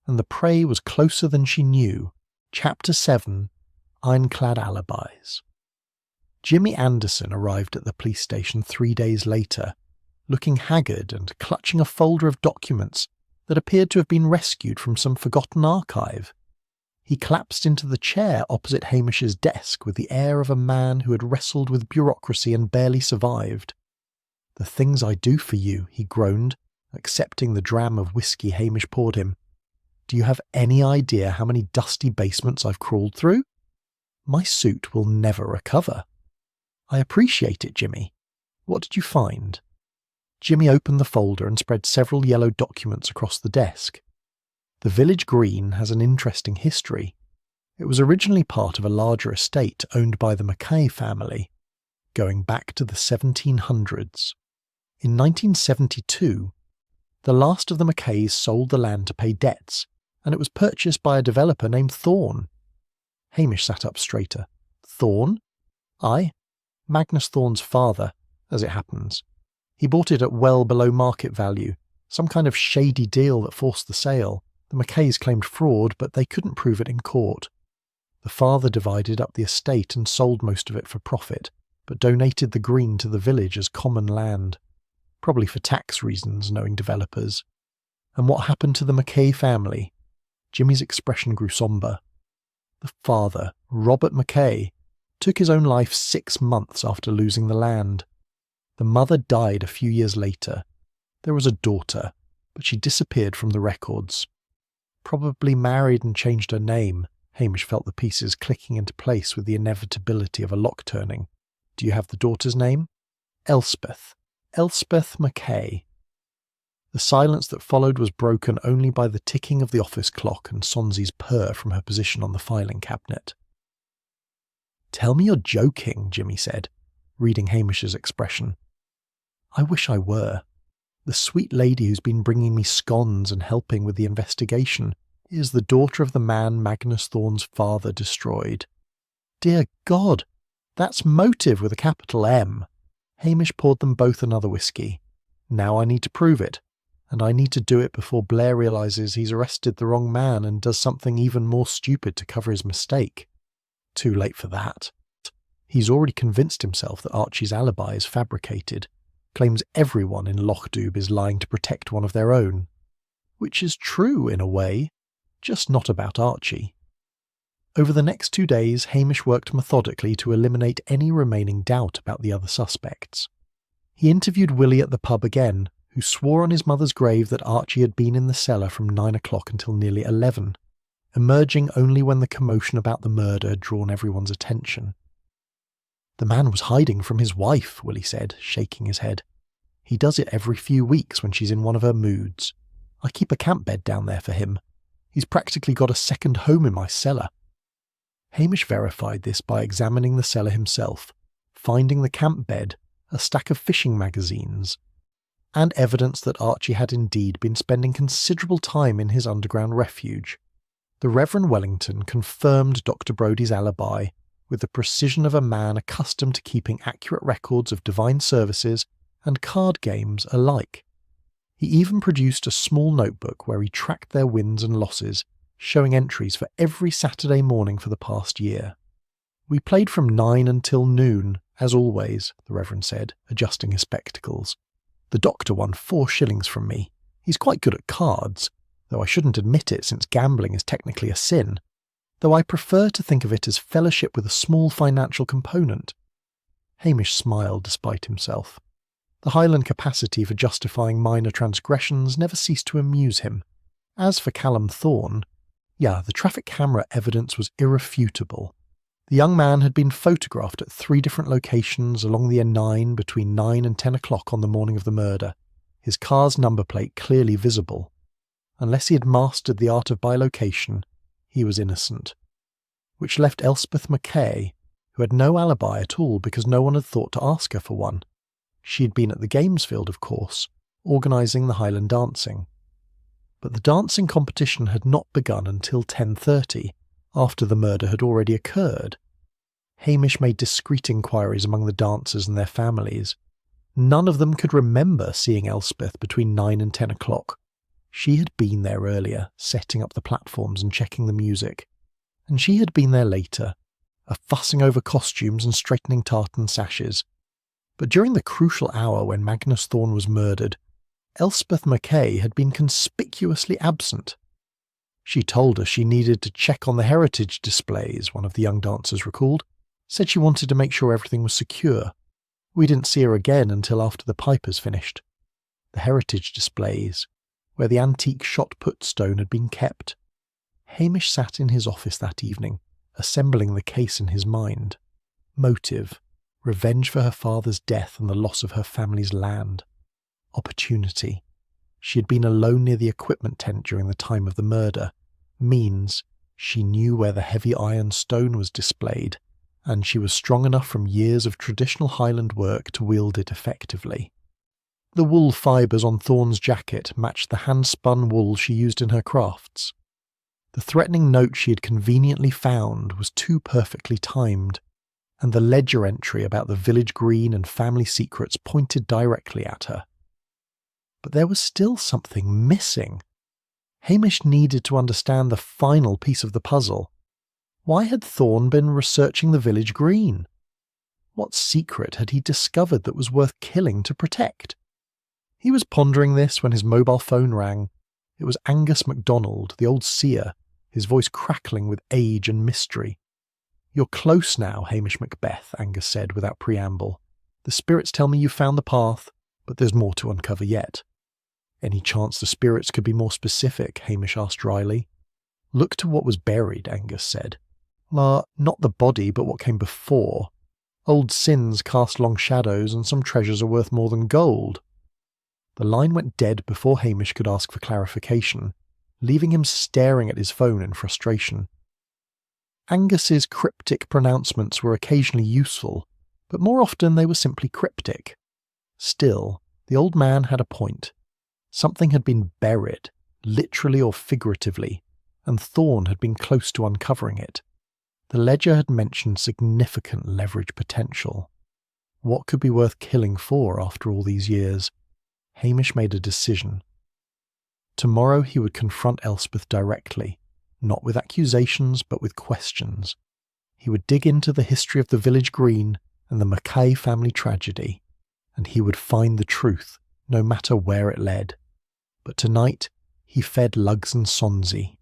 and the prey was closer than she knew. Chapter 7, Ironclad Alibis. Jimmy Anderson arrived at the police station 3 days later, looking haggard and clutching a folder of documents that appeared to have been rescued from some forgotten archive. He collapsed into the chair opposite Hamish's desk with the air of a man who had wrestled with bureaucracy and barely survived. "The things I do for you," he groaned, accepting the dram of whiskey Hamish poured him. "Do you have any idea how many dusty basements I've crawled through? My suit will never recover." "I appreciate it, Jimmy. What did you find?" Jimmy opened the folder and spread several yellow documents across the desk. The village green has an interesting history. It was originally part of a larger estate owned by the Mackay family, going back to the 1700s. In 1972, the last of the Mackays sold the land to pay debts, and it was purchased by a developer named Thorne. Hamish sat up straighter. "Thorne?" "Aye. Magnus Thorne's father, as it happens. He bought it at well below market value, some kind of shady deal that forced the sale. The Mackays claimed fraud, but they couldn't prove it in court. The father divided up the estate and sold most of it for profit, but donated the green to the village as common land. Probably for tax reasons, knowing developers. And what happened to the Mackay family?" Jimmy's expression grew sombre. "The father, Robert Mackay, took his own life 6 months after losing the land. The mother died a few years later. There was a daughter, but she disappeared from the records. Probably married and changed her name." Hamish felt the pieces clicking into place with the inevitability of a lock turning. "Do you have the daughter's name?" "Elspeth. Elspeth Mackay." The silence that followed was broken only by the ticking of the office clock and Sonzi's purr from her position on the filing cabinet. "Tell me you're joking," Jimmy said, reading Hamish's expression. "I wish I were. The sweet lady who's been bringing me scones and helping with the investigation is the daughter of the man Magnus Thorne's father destroyed. Dear God, that's motive with a capital M." Hamish poured them both another whiskey. "Now I need to prove it, and I need to do it before Blair realises he's arrested the wrong man and does something even more stupid to cover his mistake. Too late for that. He's already convinced himself that Archie's alibi is fabricated, claims everyone in Loch-Dubh is lying to protect one of their own. Which is true in a way, just not about Archie. Over the next 2 days, Hamish worked methodically to eliminate any remaining doubt about the other suspects. He interviewed Willie at the pub again, who swore on his mother's grave that Archie had been in the cellar from 9 o'clock until nearly 11, emerging only when the commotion about the murder had drawn everyone's attention. "The man was hiding from his wife," Willie said, shaking his head. "He does it every few weeks when she's in one of her moods. I keep a camp bed down there for him. He's practically got a second home in my cellar." Hamish verified this by examining the cellar himself, finding the camp bed, a stack of fishing magazines, and evidence that Archie had indeed been spending considerable time in his underground refuge. The Reverend Wellington confirmed Dr. Brodie's alibi with the precision of a man accustomed to keeping accurate records of divine services and card games alike. He even produced a small notebook where he tracked their wins and losses, showing entries for every Saturday morning for the past year. We played from 9 until noon, as always, the Reverend said, adjusting his spectacles. The doctor won 4 shillings from me. He's quite good at cards, though I shouldn't admit it since gambling is technically a sin, though I prefer to think of it as fellowship with a small financial component. Hamish smiled despite himself. The Highland capacity for justifying minor transgressions never ceased to amuse him. As for Callum Thorne, the traffic camera evidence was irrefutable. The young man had been photographed at 3 different locations along the N9 between 9 and 10 o'clock on the morning of the murder, his car's number plate clearly visible. Unless he had mastered the art of bilocation, he was innocent. Which left Elspeth Mackay, who had no alibi at all because no one had thought to ask her for one. She had been at the games field, of course, organising the Highland dancing. But the dancing competition had not begun until 10:30, after the murder had already occurred. Hamish made discreet inquiries among the dancers and their families. None of them could remember seeing Elspeth between 9 and 10 o'clock. She had been there earlier, setting up the platforms and checking the music. And she had been there later, fussing over costumes and straightening tartan sashes. But during the crucial hour when Magnus Thorne was murdered, Elspeth Mackay had been conspicuously absent. She told us she needed to check on the heritage displays, one of the young dancers recalled, said she wanted to make sure everything was secure. We didn't see her again until after the pipers finished. The heritage displays, where the antique shot-put stone had been kept. Hamish sat in his office that evening, assembling the case in his mind. Motive, revenge for her father's death and the loss of her family's land. Opportunity. She had been alone near the equipment tent during the time of the murder. Means she knew where the heavy iron stone was displayed, and she was strong enough from years of traditional Highland work to wield it effectively. The wool fibres on Thorne's jacket matched the hand-spun wool she used in her crafts. The threatening note she had conveniently found was too perfectly timed, and the ledger entry about the village green and family secrets pointed directly at her. But there was still something missing. Hamish needed to understand the final piece of the puzzle. Why had Thorne been researching the village green? What secret had he discovered that was worth killing to protect? He was pondering this when his mobile phone rang. It was Angus MacDonald, the old seer, his voice crackling with age and mystery. "You're close now, Hamish Macbeth," Angus said without preamble. "The spirits tell me you've found the path, but there's more to uncover yet." "Any chance the spirits could be more specific?" Hamish asked dryly. "Look to what was buried," Angus said. Not the body, but what came before. Old sins cast long shadows, and some treasures are worth more than gold." The line went dead before Hamish could ask for clarification, leaving him staring at his phone in frustration. Angus's cryptic pronouncements were occasionally useful, but more often they were simply cryptic. Still, the old man had a point. Something had been buried, literally or figuratively, and Thorne had been close to uncovering it. The ledger had mentioned significant leverage potential. What could be worth killing for after all these years? Hamish made a decision. Tomorrow he would confront Elspeth directly, not with accusations but with questions. He would dig into the history of the village green and the Mackay family tragedy, and he would find the truth, no matter where it led. But tonight he fed lugs and sonsie,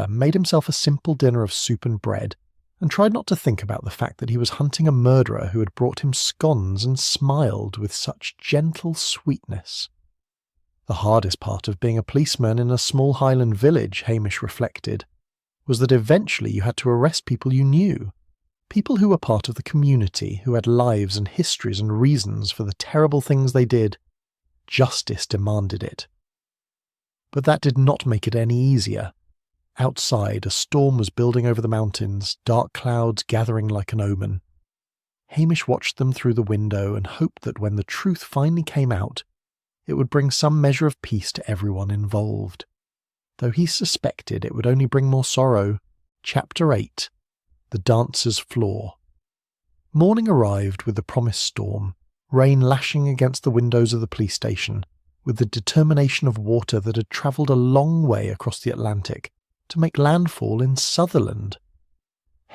made himself a simple dinner of soup and bread, and tried not to think about the fact that he was hunting a murderer who had brought him scones and smiled with such gentle sweetness. The hardest part of being a policeman in a small Highland village, Hamish reflected, was that eventually you had to arrest people you knew, people who were part of the community, who had lives and histories and reasons for the terrible things they did. Justice demanded it. But that did not make it any easier. Outside, a storm was building over the mountains, dark clouds gathering like an omen. Hamish watched them through the window and hoped that when the truth finally came out, it would bring some measure of peace to everyone involved. Though he suspected it would only bring more sorrow. Chapter 8. The Dancer's Floor. Morning arrived with the promised storm, rain lashing against the windows of the police station, with the determination of water that had travelled a long way across the Atlantic to make landfall in Sutherland.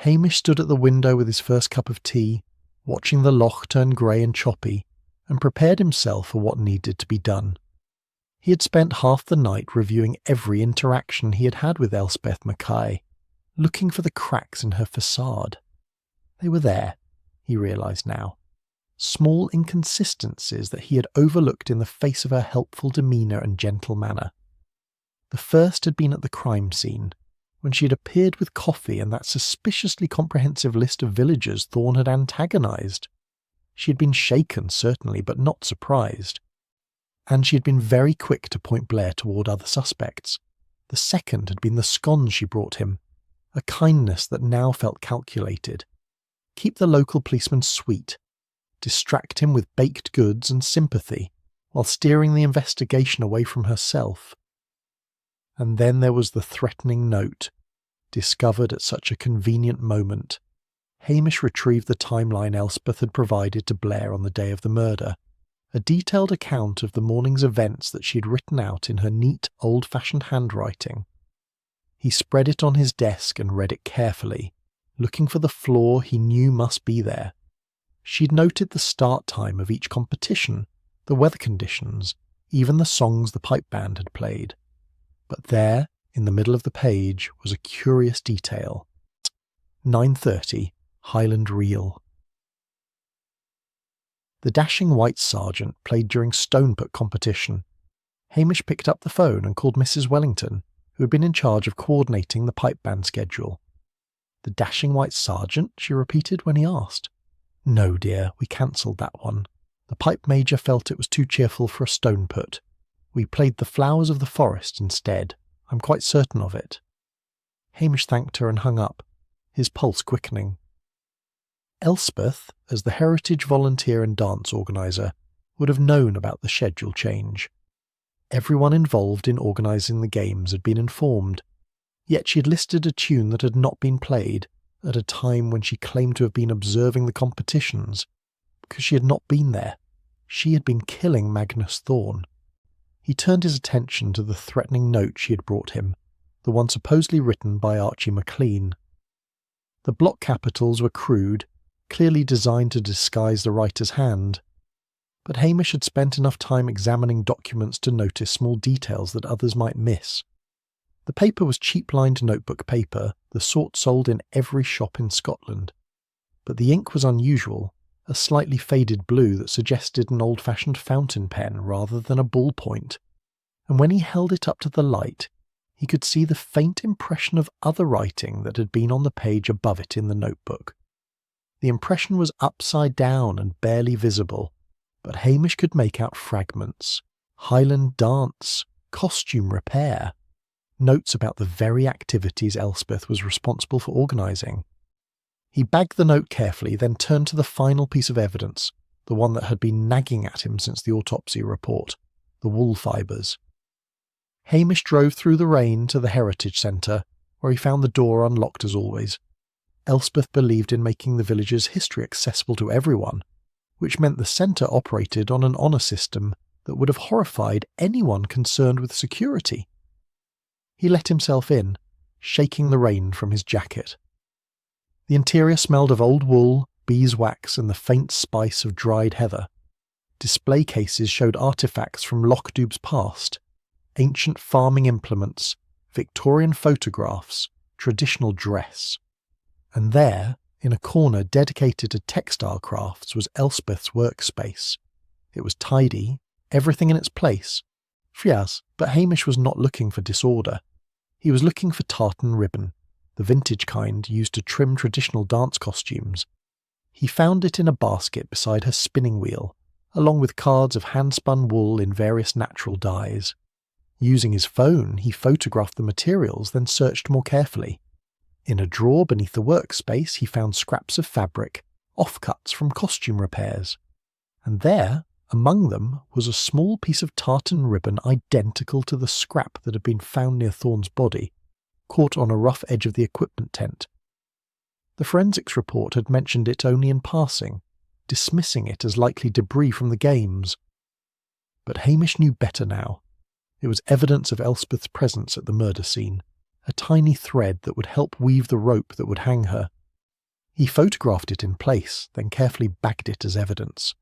Hamish stood at the window with his first cup of tea, watching the loch turn grey and choppy, and prepared himself for what needed to be done. He had spent half the night reviewing every interaction he had had with Elspeth Mackay, looking for the cracks in her facade. They were there, he realised now. Small inconsistencies that he had overlooked in the face of her helpful demeanour and gentle manner. The first had been at the crime scene, when she had appeared with coffee and that suspiciously comprehensive list of villagers Thorn had antagonised. She had been shaken, certainly, but not surprised. And she had been very quick to point Blair toward other suspects. The second had been the scones she brought him, a kindness that now felt calculated. Keep the local policeman sweet, distract him with baked goods and sympathy, while steering the investigation away from herself. And then there was the threatening note, discovered at such a convenient moment. Hamish retrieved the timeline Elspeth had provided to Blair on the day of the murder, a detailed account of the morning's events that she had written out in her neat, old-fashioned handwriting. He spread it on his desk and read it carefully, looking for the flaw he knew must be there. She'd noted the start time of each competition, the weather conditions, even the songs the pipe band had played. But there, in the middle of the page, was a curious detail. 9:30, Highland Reel. The dashing white sergeant played during Stoneput competition. Hamish picked up the phone and called Mrs. Wellington, who had been in charge of coordinating the pipe band schedule. The dashing white sergeant, she repeated when he asked. No, dear, we cancelled that one. The pipe major felt it was too cheerful for a Stoneput. We played the Flowers of the Forest instead. I'm quite certain of it. Hamish thanked her and hung up, his pulse quickening. Elspeth, as the Heritage volunteer and dance organiser, would have known about the schedule change. Everyone involved in organising the games had been informed, yet she had listed a tune that had not been played at a time when she claimed to have been observing the competitions, because she had not been there. She had been killing Magnus Thorn. He turned his attention to the threatening note she had brought him, the one supposedly written by Archie MacLean. The block capitals were crude, clearly designed to disguise the writer's hand, but Hamish had spent enough time examining documents to notice small details that others might miss. The paper was cheap-lined notebook paper, the sort sold in every shop in Scotland, but the ink was unusual, a slightly faded blue that suggested an old-fashioned fountain pen rather than a ballpoint, and when he held it up to the light, he could see the faint impression of other writing that had been on the page above it in the notebook. The impression was upside down and barely visible, but Hamish could make out fragments. Highland dance, costume repair, notes about the very activities Elspeth was responsible for organising. He bagged the note carefully, then turned to the final piece of evidence, the one that had been nagging at him since the autopsy report, the wool fibres. Hamish drove through the rain to the Heritage Centre, where he found the door unlocked as always. Elspeth believed in making the village's history accessible to everyone, which meant the centre operated on an honour system that would have horrified anyone concerned with security. He let himself in, shaking the rain from his jacket. The interior smelled of old wool, beeswax and the faint spice of dried heather. Display cases showed artefacts from Lochdoob's past, ancient farming implements, Victorian photographs, traditional dress. And there, in a corner dedicated to textile crafts, was Elspeth's workspace. It was tidy, everything in its place. Yes, but Hamish was not looking for disorder. He was looking for tartan ribbon, the vintage kind used to trim traditional dance costumes. He found it in a basket beside her spinning wheel, along with cards of hand-spun wool in various natural dyes. Using his phone, he photographed the materials, then searched more carefully. In a drawer beneath the workspace, he found scraps of fabric, offcuts from costume repairs. And there, among them, was a small piece of tartan ribbon identical to the scrap that had been found near Thorn's body, caught on a rough edge of the equipment tent. The forensics report had mentioned it only in passing, dismissing it as likely debris from the games. But Hamish knew better now. It was evidence of Elspeth's presence at the murder scene, a tiny thread that would help weave the rope that would hang her. He photographed it in place, then carefully bagged it as evidence.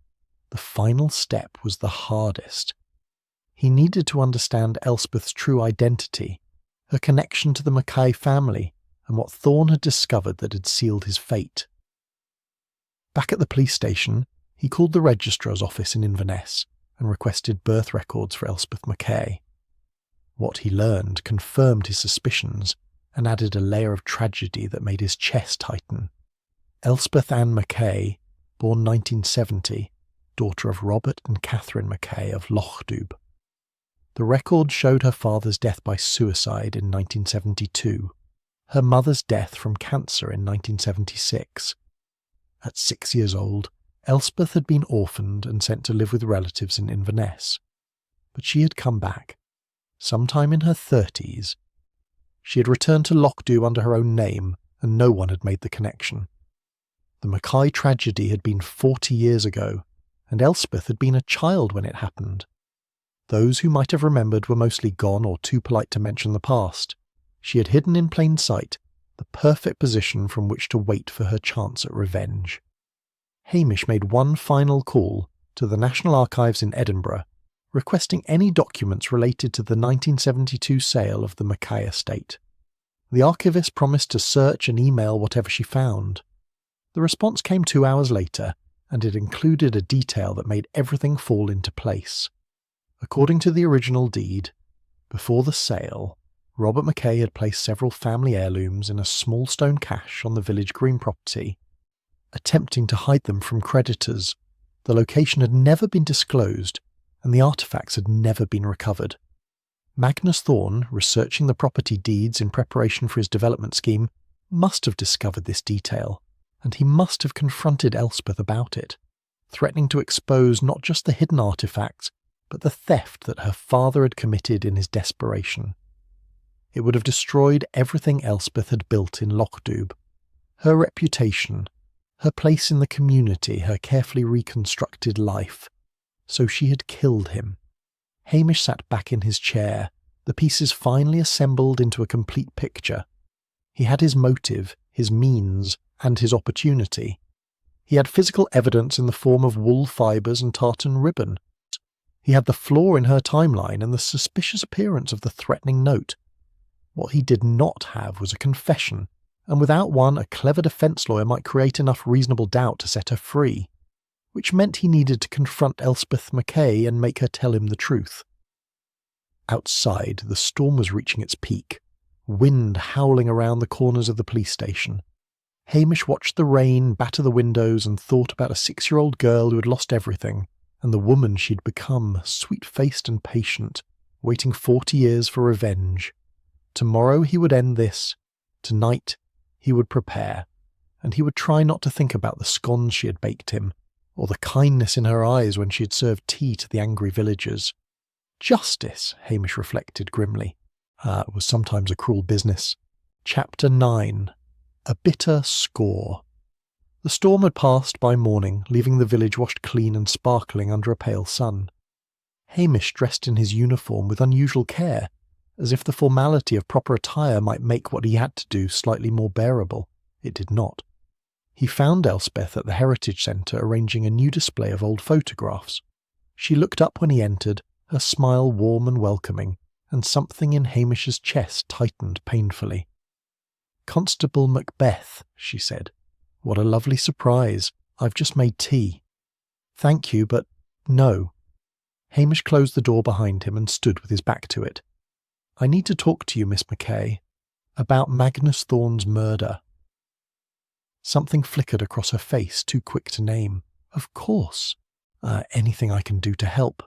The final step was the hardest. He needed to understand Elspeth's true identity, her connection to the Mackay family, and what Thorne had discovered that had sealed his fate. Back at the police station, he called the registrar's office in Inverness and requested birth records for Elspeth Mackay. What he learned confirmed his suspicions and added a layer of tragedy that made his chest tighten. Elspeth Ann Mackay, born 1970, daughter of Robert and Catherine Mackay of Lochdubh. The record showed her father's death by suicide in 1972, her mother's death from cancer in 1976. At 6 years old, Elspeth had been orphaned and sent to live with relatives in Inverness. But she had come back, sometime in her 30s. She had returned to Lochdubh under her own name, and no one had made the connection. The Mackay tragedy had been 40 years ago, and Elspeth had been a child when it happened. Those who might have remembered were mostly gone or too polite to mention the past. She had hidden in plain sight, the perfect position from which to wait for her chance at revenge. Hamish made one final call to the National Archives in Edinburgh, requesting any documents related to the 1972 sale of the Mackay estate. The archivist promised to search and email whatever she found. The response came 2 hours later, and it included a detail that made everything fall into place. According to the original deed, before the sale, Robert Mackay had placed several family heirlooms in a small stone cache on the village green property, attempting to hide them from creditors. The location had never been disclosed, and the artefacts had never been recovered. Magnus Thorne, researching the property deeds in preparation for his development scheme, must have discovered this detail, and he must have confronted Elspeth about it, threatening to expose not just the hidden artefacts, but the theft that her father had committed in his desperation. It would have destroyed everything Elspeth had built in Lochdubh, her reputation, her place in the community, her carefully reconstructed life. So she had killed him. Hamish sat back in his chair, the pieces finally assembled into a complete picture. He had his motive, his means, and his opportunity. He had physical evidence in the form of wool fibres and tartan ribbon. He had the flaw in her timeline and the suspicious appearance of the threatening note. What he did not have was a confession, and without one, a clever defence lawyer might create enough reasonable doubt to set her free, which meant he needed to confront Elspeth Mackay and make her tell him the truth. Outside, the storm was reaching its peak, wind howling around the corners of the police station. Hamish watched the rain batter the windows and thought about a 6-year-old girl who had lost everything, and the woman she'd become, sweet-faced and patient, waiting 40 years for revenge. Tomorrow he would end this. Tonight he would prepare, and he would try not to think about the scones she had baked him, or the kindness in her eyes when she had served tea to the angry villagers. Justice, Hamish reflected grimly. It was sometimes a cruel business. Chapter 9. A Bitter Score. The storm had passed by morning, leaving the village washed clean and sparkling under a pale sun. Hamish dressed in his uniform with unusual care, as if the formality of proper attire might make what he had to do slightly more bearable. It did not. He found Elspeth at the Heritage Centre arranging a new display of old photographs. She looked up when he entered, her smile warm and welcoming, and something in Hamish's chest tightened painfully. "Constable Macbeth," she said. "What a lovely surprise. I've just made tea." "Thank you, but no." Hamish closed the door behind him and stood with his back to it. "I need to talk to you, Miss Mackay, about Magnus Thorne's murder." Something flickered across her face, too quick to name. "Of course. Anything I can do to help."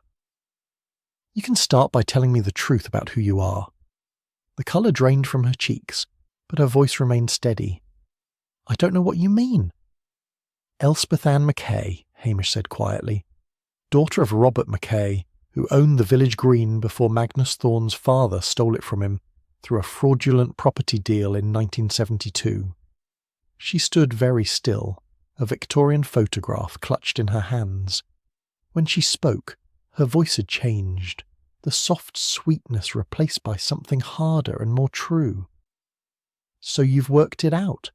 "You can start by telling me the truth about who you are." The colour drained from her cheeks, but her voice remained steady. "I don't know what you mean." "Elspeth Ann Mackay," Hamish said quietly, "daughter of Robert Mackay, who owned the village green before Magnus Thorne's father stole it from him through a fraudulent property deal in 1972. She stood very still, a Victorian photograph clutched in her hands. When she spoke, her voice had changed, the soft sweetness replaced by something harder and more true. "So you've worked it out?"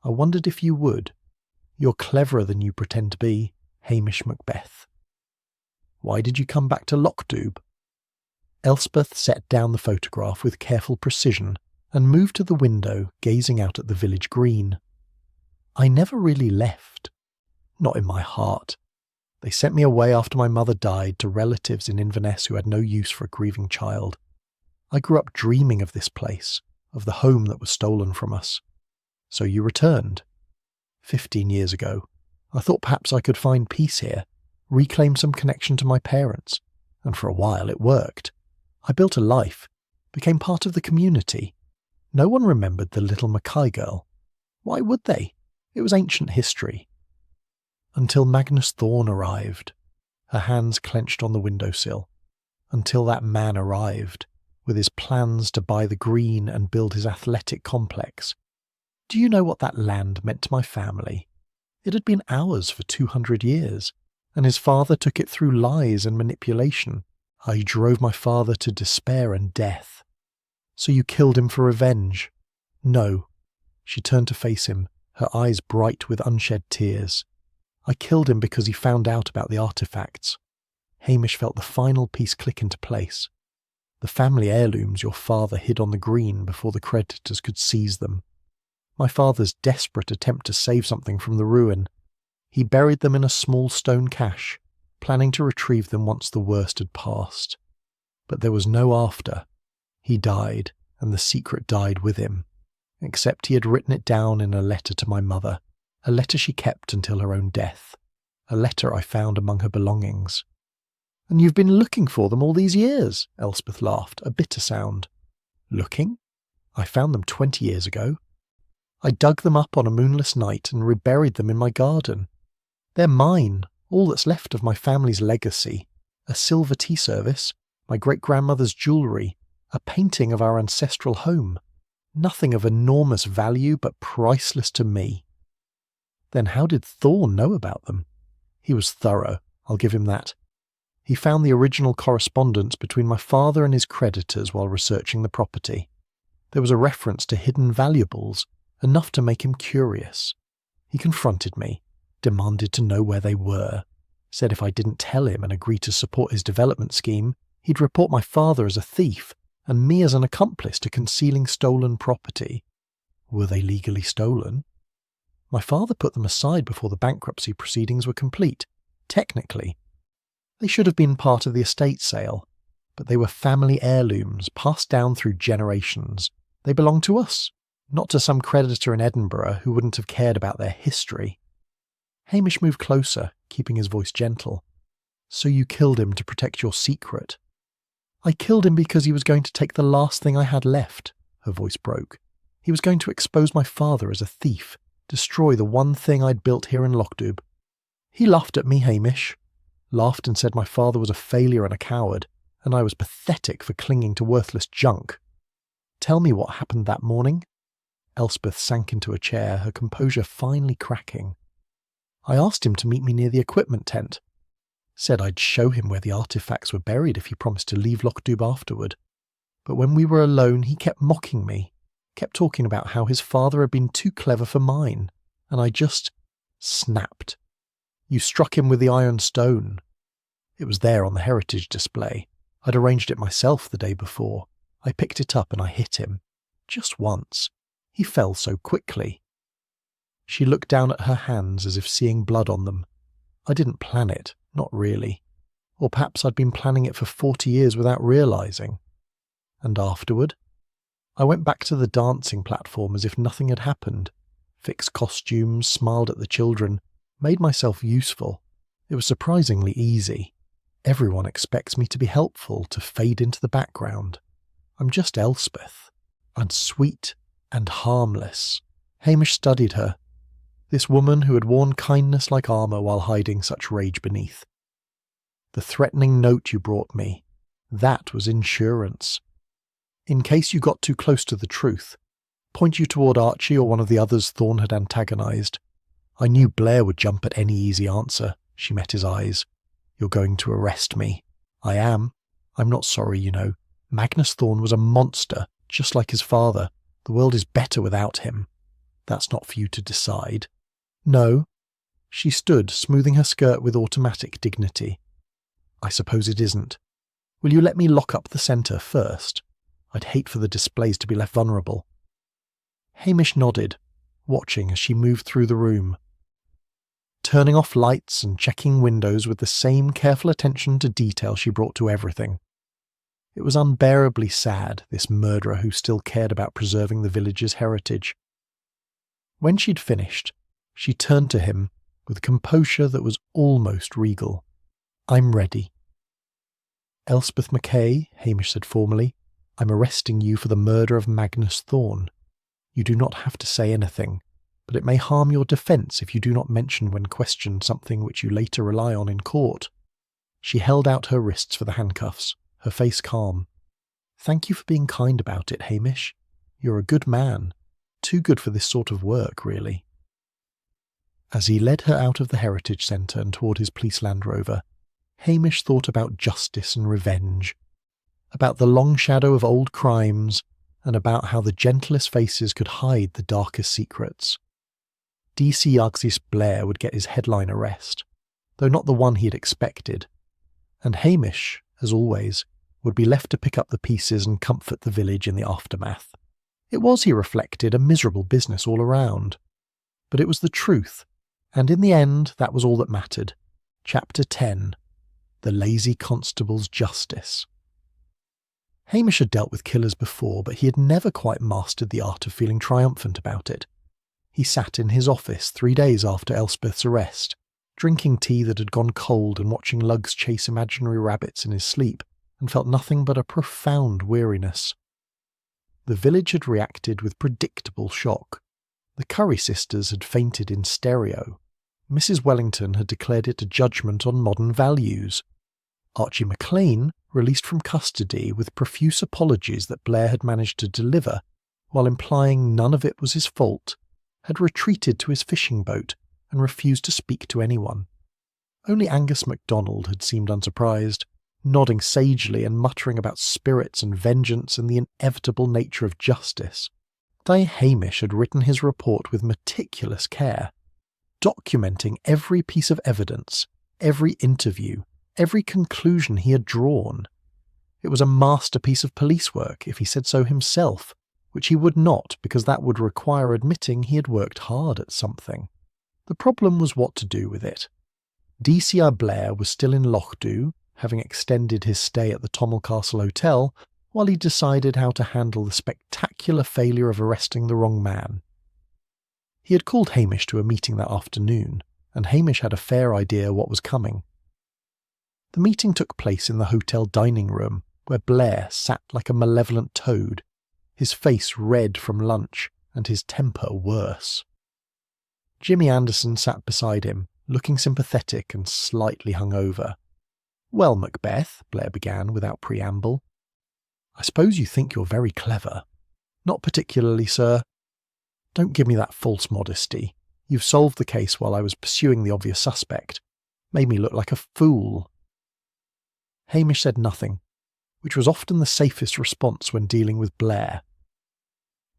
I wondered if you would. You're cleverer than you pretend to be, Hamish Macbeth. Why did you come back to Lockdoob? Elspeth set down the photograph with careful precision and moved to the window, gazing out at the village green. I never really left. Not in my heart. They sent me away after my mother died to relatives in Inverness who had no use for a grieving child. I grew up dreaming of this place, of the home that was stolen from us. So you returned. 15 years ago. I thought perhaps I could find peace here, reclaim some connection to my parents, and for a while it worked. I built a life, became part of the community. No one remembered the little Mackay girl. Why would they? It was ancient history. Until Magnus Thorne arrived, her hands clenched on the windowsill. Until that man arrived, with his plans to buy the green and build his athletic complex. Do you know what that land meant to my family? It had been ours for 200 years, and his father took it through lies and manipulation. I drove my father to despair and death. So you killed him for revenge? No. She turned to face him, her eyes bright with unshed tears. I killed him because he found out about the artifacts. Hamish felt the final piece click into place. The family heirlooms your father hid on the green before the creditors could seize them. My father's desperate attempt to save something from the ruin. He buried them in a small stone cache, planning to retrieve them once the worst had passed. But there was no after. He died, and the secret died with him, except he had written it down in a letter to my mother, a letter she kept until her own death, a letter I found among her belongings. And you've been looking for them all these years, Elspeth laughed, a bitter sound. Looking? I found them 20 years ago. I dug them up on a moonless night and reburied them in my garden. They're mine, all that's left of my family's legacy. A silver tea service, my great-grandmother's jewellery, a painting of our ancestral home. Nothing of enormous value, but priceless to me. Then how did Thorne know about them? He was thorough, I'll give him that. He found the original correspondence between my father and his creditors while researching the property. There was a reference to hidden valuables, enough to make him curious. He confronted me, demanded to know where they were, said if I didn't tell him and agree to support his development scheme, he'd report my father as a thief and me as an accomplice to concealing stolen property. Were they legally stolen? My father put them aside before the bankruptcy proceedings were complete. Technically, they should have been part of the estate sale, but they were family heirlooms passed down through generations. They belonged to us, not to some creditor in Edinburgh who wouldn't have cared about their history. Hamish moved closer, keeping his voice gentle. So you killed him to protect your secret. I killed him because he was going to take the last thing I had left, her voice broke. He was going to expose my father as a thief, destroy the one thing I'd built here in Lockdoob. He laughed at me, Hamish. Laughed and said my father was a failure and a coward, and I was pathetic for clinging to worthless junk. Tell me what happened that morning. Elspeth sank into a chair, her composure finally cracking. I asked him to meet me near the equipment tent. Said I'd show him where the artifacts were buried if he promised to leave Lockdoob afterward. But when we were alone, he kept mocking me, kept talking about how his father had been too clever for mine, and I just snapped. You struck him with the iron stone. It was there on the heritage display. I'd arranged it myself the day before. I picked it up and I hit him. Just once. He fell so quickly. She looked down at her hands as if seeing blood on them. I didn't plan it, not really. Or perhaps I'd been planning it for 40 years without realising. And afterward? I went back to the dancing platform as if nothing had happened. Fixed costumes, smiled at the children, made myself useful. It was surprisingly easy. Everyone expects me to be helpful, to fade into the background. I'm just Elspeth. I'm sweet and harmless. Hamish studied her. This woman who had worn kindness like armour while hiding such rage beneath. The threatening note you brought me, that was insurance. In case you got too close to the truth, point you toward Archie or one of the others Thorne had antagonised. I knew Blair would jump at any easy answer. She met his eyes. You're going to arrest me. I am. I'm not sorry, you know. Magnus Thorne was a monster, just like his father. The world is better without him. That's not for you to decide. No. She stood, smoothing her skirt with automatic dignity. I suppose it isn't. Will you let me lock up the centre first? I'd hate for the displays to be left vulnerable. Hamish nodded, watching as she moved through the room, turning off lights and checking windows with the same careful attention to detail she brought to everything. It was unbearably sad, this murderer who still cared about preserving the village's heritage. When she'd finished, she turned to him with a composure that was almost regal. I'm ready. Elspeth Mackay, Hamish said formally, I'm arresting you for the murder of Magnus Thorne. You do not have to say anything, but it may harm your defence if you do not mention when questioned something which you later rely on in court. She held out her wrists for the handcuffs, her face calm. Thank you for being kind about it, Hamish. You're a good man. Too good for this sort of work, really. As he led her out of the Heritage Centre and toward his police Land Rover, Hamish thought about justice and revenge, about the long shadow of old crimes, and about how the gentlest faces could hide the darkest secrets. DC Arxis Blair would get his headline arrest, though not the one he had expected, and Hamish, as always, would be left to pick up the pieces and comfort the village in the aftermath. It was, he reflected, a miserable business all around. But it was the truth, and in the end that was all that mattered. Chapter 10. The Lazy Constable's Justice. Hamish had dealt with killers before, but he had never quite mastered the art of feeling triumphant about it. He sat in his office 3 days after Elspeth's arrest, drinking tea that had gone cold and watching lugs chase imaginary rabbits in his sleep, and felt nothing but a profound weariness. The village had reacted with predictable shock. The Curry sisters had fainted in stereo. Mrs. Wellington had declared it a judgment on modern values. Archie McLean, released from custody with profuse apologies that Blair had managed to deliver, while implying none of it was his fault, had retreated to his fishing boat and refused to speak to anyone. Only Angus MacDonald had seemed unsurprised, nodding sagely and muttering about spirits and vengeance and the inevitable nature of justice. Hamish had written his report with meticulous care, documenting every piece of evidence, every interview, every conclusion he had drawn. It was a masterpiece of police work, if he said so himself, which he would not, because that would require admitting he had worked hard at something. The problem was what to do with it. DCI Blair was still in Lochdu, having extended his stay at the Tommel Castle Hotel, while he decided how to handle the spectacular failure of arresting the wrong man. He had called Hamish to a meeting that afternoon, and Hamish had a fair idea what was coming. The meeting took place in the hotel dining room, where Blair sat like a malevolent toad, his face red from lunch and his temper worse. Jimmy Anderson sat beside him, looking sympathetic and slightly hungover. Well, Macbeth, Blair began without preamble, I suppose you think you're very clever. Not particularly, sir. Don't give me that false modesty. You've solved the case while I was pursuing the obvious suspect. Made me look like a fool. Hamish said nothing, which was often the safest response when dealing with Blair.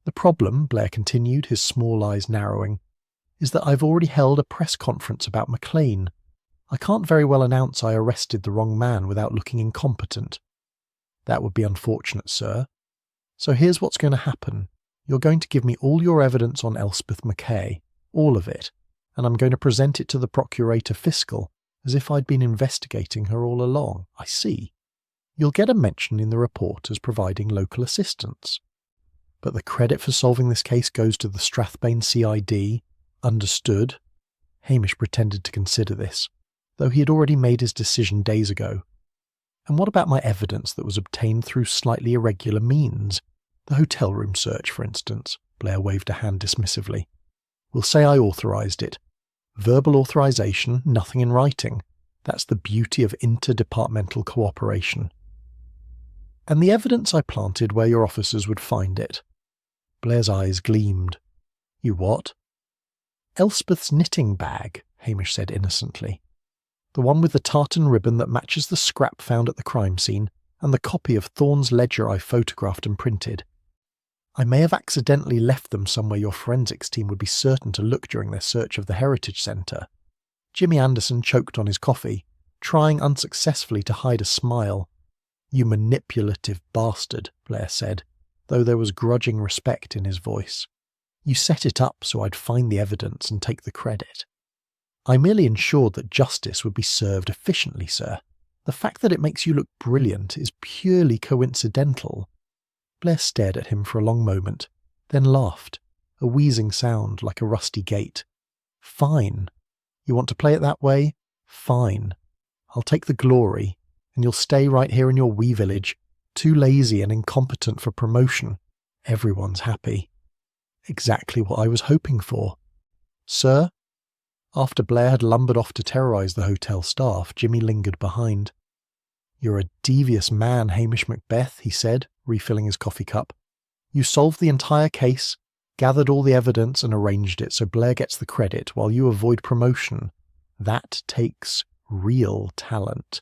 The problem, Blair continued, his small eyes narrowing, is that I've already held a press conference about McLean. I can't very well announce I arrested the wrong man without looking incompetent. That would be unfortunate, sir. So here's what's going to happen. You're going to give me all your evidence on Elspeth Mackay, all of it, and I'm going to present it to the Procurator Fiscal, as if I'd been investigating her all along. I see. You'll get a mention in the report as providing local assistance. But the credit for solving this case goes to the Strathbane CID. Understood? Hamish pretended to consider this, though he had already made his decision days ago. And what about my evidence that was obtained through slightly irregular means? The hotel room search, for instance. Blair waved a hand dismissively. We'll say I authorised it. Verbal authorisation, nothing in writing. That's the beauty of interdepartmental cooperation. And the evidence I planted where your officers would find it. Blair's eyes gleamed. You what? Elspeth's knitting bag, Hamish said innocently. The one with the tartan ribbon that matches the scrap found at the crime scene, and the copy of Thorne's ledger I photographed and printed. I may have accidentally left them somewhere your forensics team would be certain to look during their search of the Heritage Centre. Jimmy Anderson choked on his coffee, trying unsuccessfully to hide a smile. You manipulative bastard, Blair said, though there was grudging respect in his voice. You set it up so I'd find the evidence and take the credit. I merely ensured that justice would be served efficiently, sir. The fact that it makes you look brilliant is purely coincidental. Blair stared at him for a long moment, then laughed, a wheezing sound like a rusty gate. Fine. You want to play it that way? Fine. I'll take the glory, and you'll stay right here in your wee village, too lazy and incompetent for promotion. Everyone's happy. Exactly what I was hoping for. Sir? After Blair had lumbered off to terrorise the hotel staff, Jimmy lingered behind. You're a devious man, Hamish Macbeth, he said, refilling his coffee cup. You solved the entire case, gathered all the evidence and arranged it so Blair gets the credit while you avoid promotion. That takes real talent.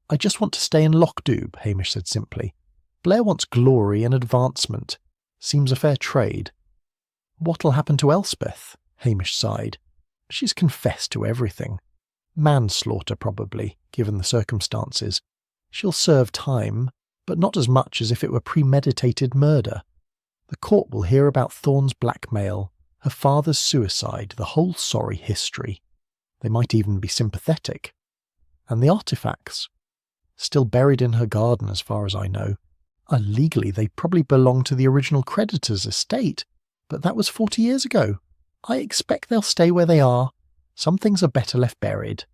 I just want to stay in Lockdoob, Hamish said simply. Blair wants glory and advancement. Seems a fair trade. What'll happen to Elspeth? Hamish sighed. She's confessed to everything. Manslaughter, probably, given the circumstances. She'll serve time, but not as much as if it were premeditated murder. The court will hear about Thorne's blackmail, her father's suicide, the whole sorry history. They might even be sympathetic. And the artefacts? Still buried in her garden, as far as I know. Legally, they probably belong to the original creditor's estate, but that was 40 years ago. I expect they'll stay where they are. Some things are better left buried.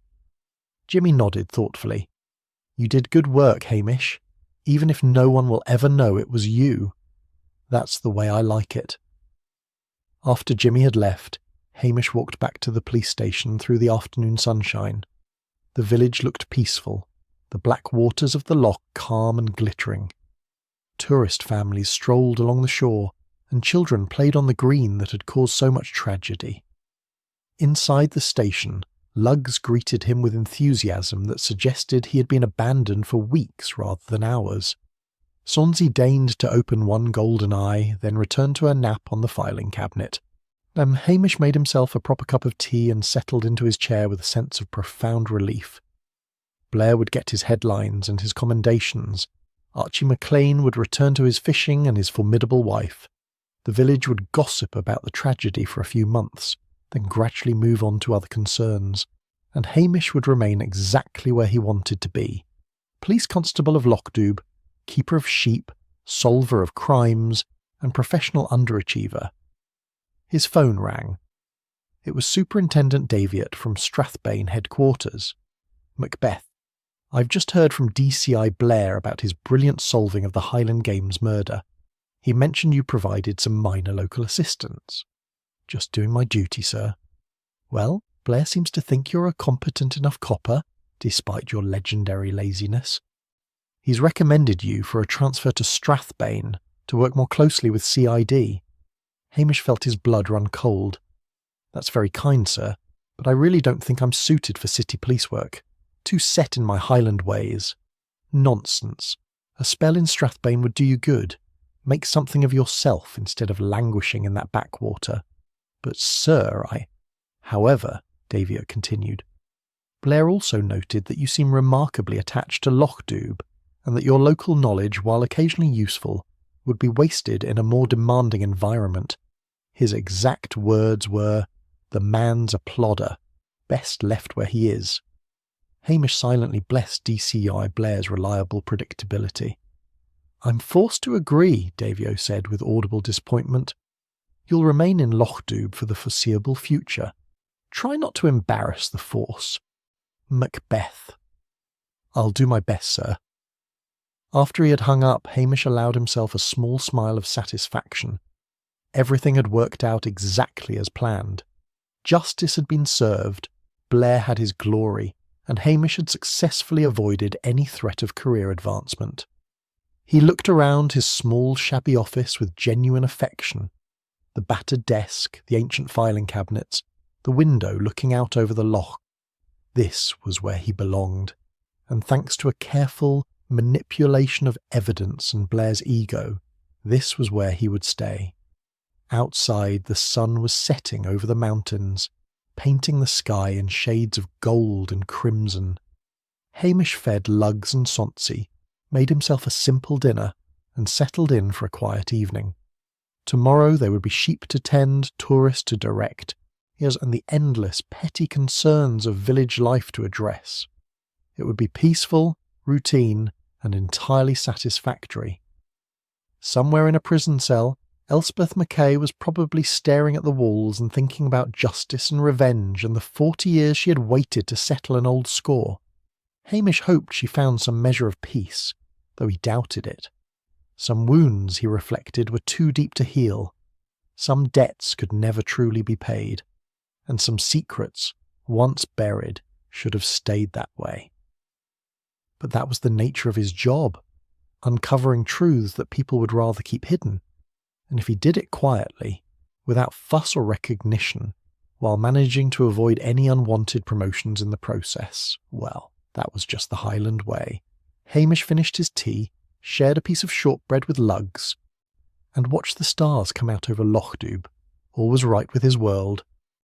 Jimmy nodded thoughtfully. You did good work, Hamish, even if no one will ever know it was you. That's the way I like it. After Jimmy had left, Hamish walked back to the police station through the afternoon sunshine. The village looked peaceful, the black waters of the loch calm and glittering. Tourist families strolled along the shore, and children played on the green that had caused so much tragedy. Inside the station, lugs greeted him with enthusiasm that suggested he had been abandoned for weeks rather than hours. Swansea deigned to open one golden eye, then returned to her nap on the filing cabinet. Hamish made himself a proper cup of tea and settled into his chair with a sense of profound relief. Blair would get his headlines and his commendations. Archie MacLean would return to his fishing and his formidable wife. The village would gossip about the tragedy for a few months, then gradually move on to other concerns, and Hamish would remain exactly where he wanted to be. Police constable of Lockdoob, keeper of sheep, solver of crimes, and professional underachiever. His phone rang. It was Superintendent Daviot from Strathbane headquarters. Macbeth, I've just heard from DCI Blair about his brilliant solving of the Highland Games murder. He mentioned you provided some minor local assistance. Just doing my duty, sir. Well, Blair seems to think you're a competent enough copper, despite your legendary laziness. He's recommended you for a transfer to Strathbane to work more closely with CID. Hamish felt his blood run cold. That's very kind, sir, but I really don't think I'm suited for city police work. Too set in my Highland ways. Nonsense. A spell in Strathbane would do you good. Make something of yourself instead of languishing in that backwater. But, sir, However, Daviot continued, Blair also noted that you seem remarkably attached to Lockdoob, and that your local knowledge, while occasionally useful, would be wasted in a more demanding environment. His exact words were, "The man's a plodder, best left where he is." Hamish silently blessed DCI Blair's reliable predictability. "I'm forced to agree," Davio said with audible disappointment. "You'll remain in Lockdoob for the foreseeable future. Try not to embarrass the force. Macbeth." "I'll do my best, sir." After he had hung up, Hamish allowed himself a small smile of satisfaction. Everything had worked out exactly as planned. Justice had been served, Blair had his glory, and Hamish had successfully avoided any threat of career advancement. He looked around his small, shabby office with genuine affection. The battered desk, the ancient filing cabinets, the window looking out over the loch. This was where he belonged, and thanks to a careful manipulation of evidence and Blair's ego, This was where he would stay. Outside, the sun was setting over the mountains, painting the sky in shades of gold and crimson. Hamish fed lugs and Sonsi, made himself a simple dinner, and settled in for a quiet evening. Tomorrow there would be sheep to tend, tourists to direct, and the endless petty concerns of village life to address. It would be peaceful, routine, and entirely satisfactory. Somewhere in a prison cell, Elspeth Mackay was probably staring at the walls and thinking about justice and revenge and the 40 years she had waited to settle an old score. Hamish hoped she found some measure of peace, though he doubted it. Some wounds, he reflected, were too deep to heal. Some debts could never truly be paid. And some secrets, once buried, should have stayed that way. But that was the nature of his job, uncovering truths that people would rather keep hidden. And if he did it quietly, without fuss or recognition, while managing to avoid any unwanted promotions in the process, well, that was just the Highland way. Hamish finished his tea, shared a piece of shortbread with lugs, and watched the stars come out over Loch Dubh. All was right with his world,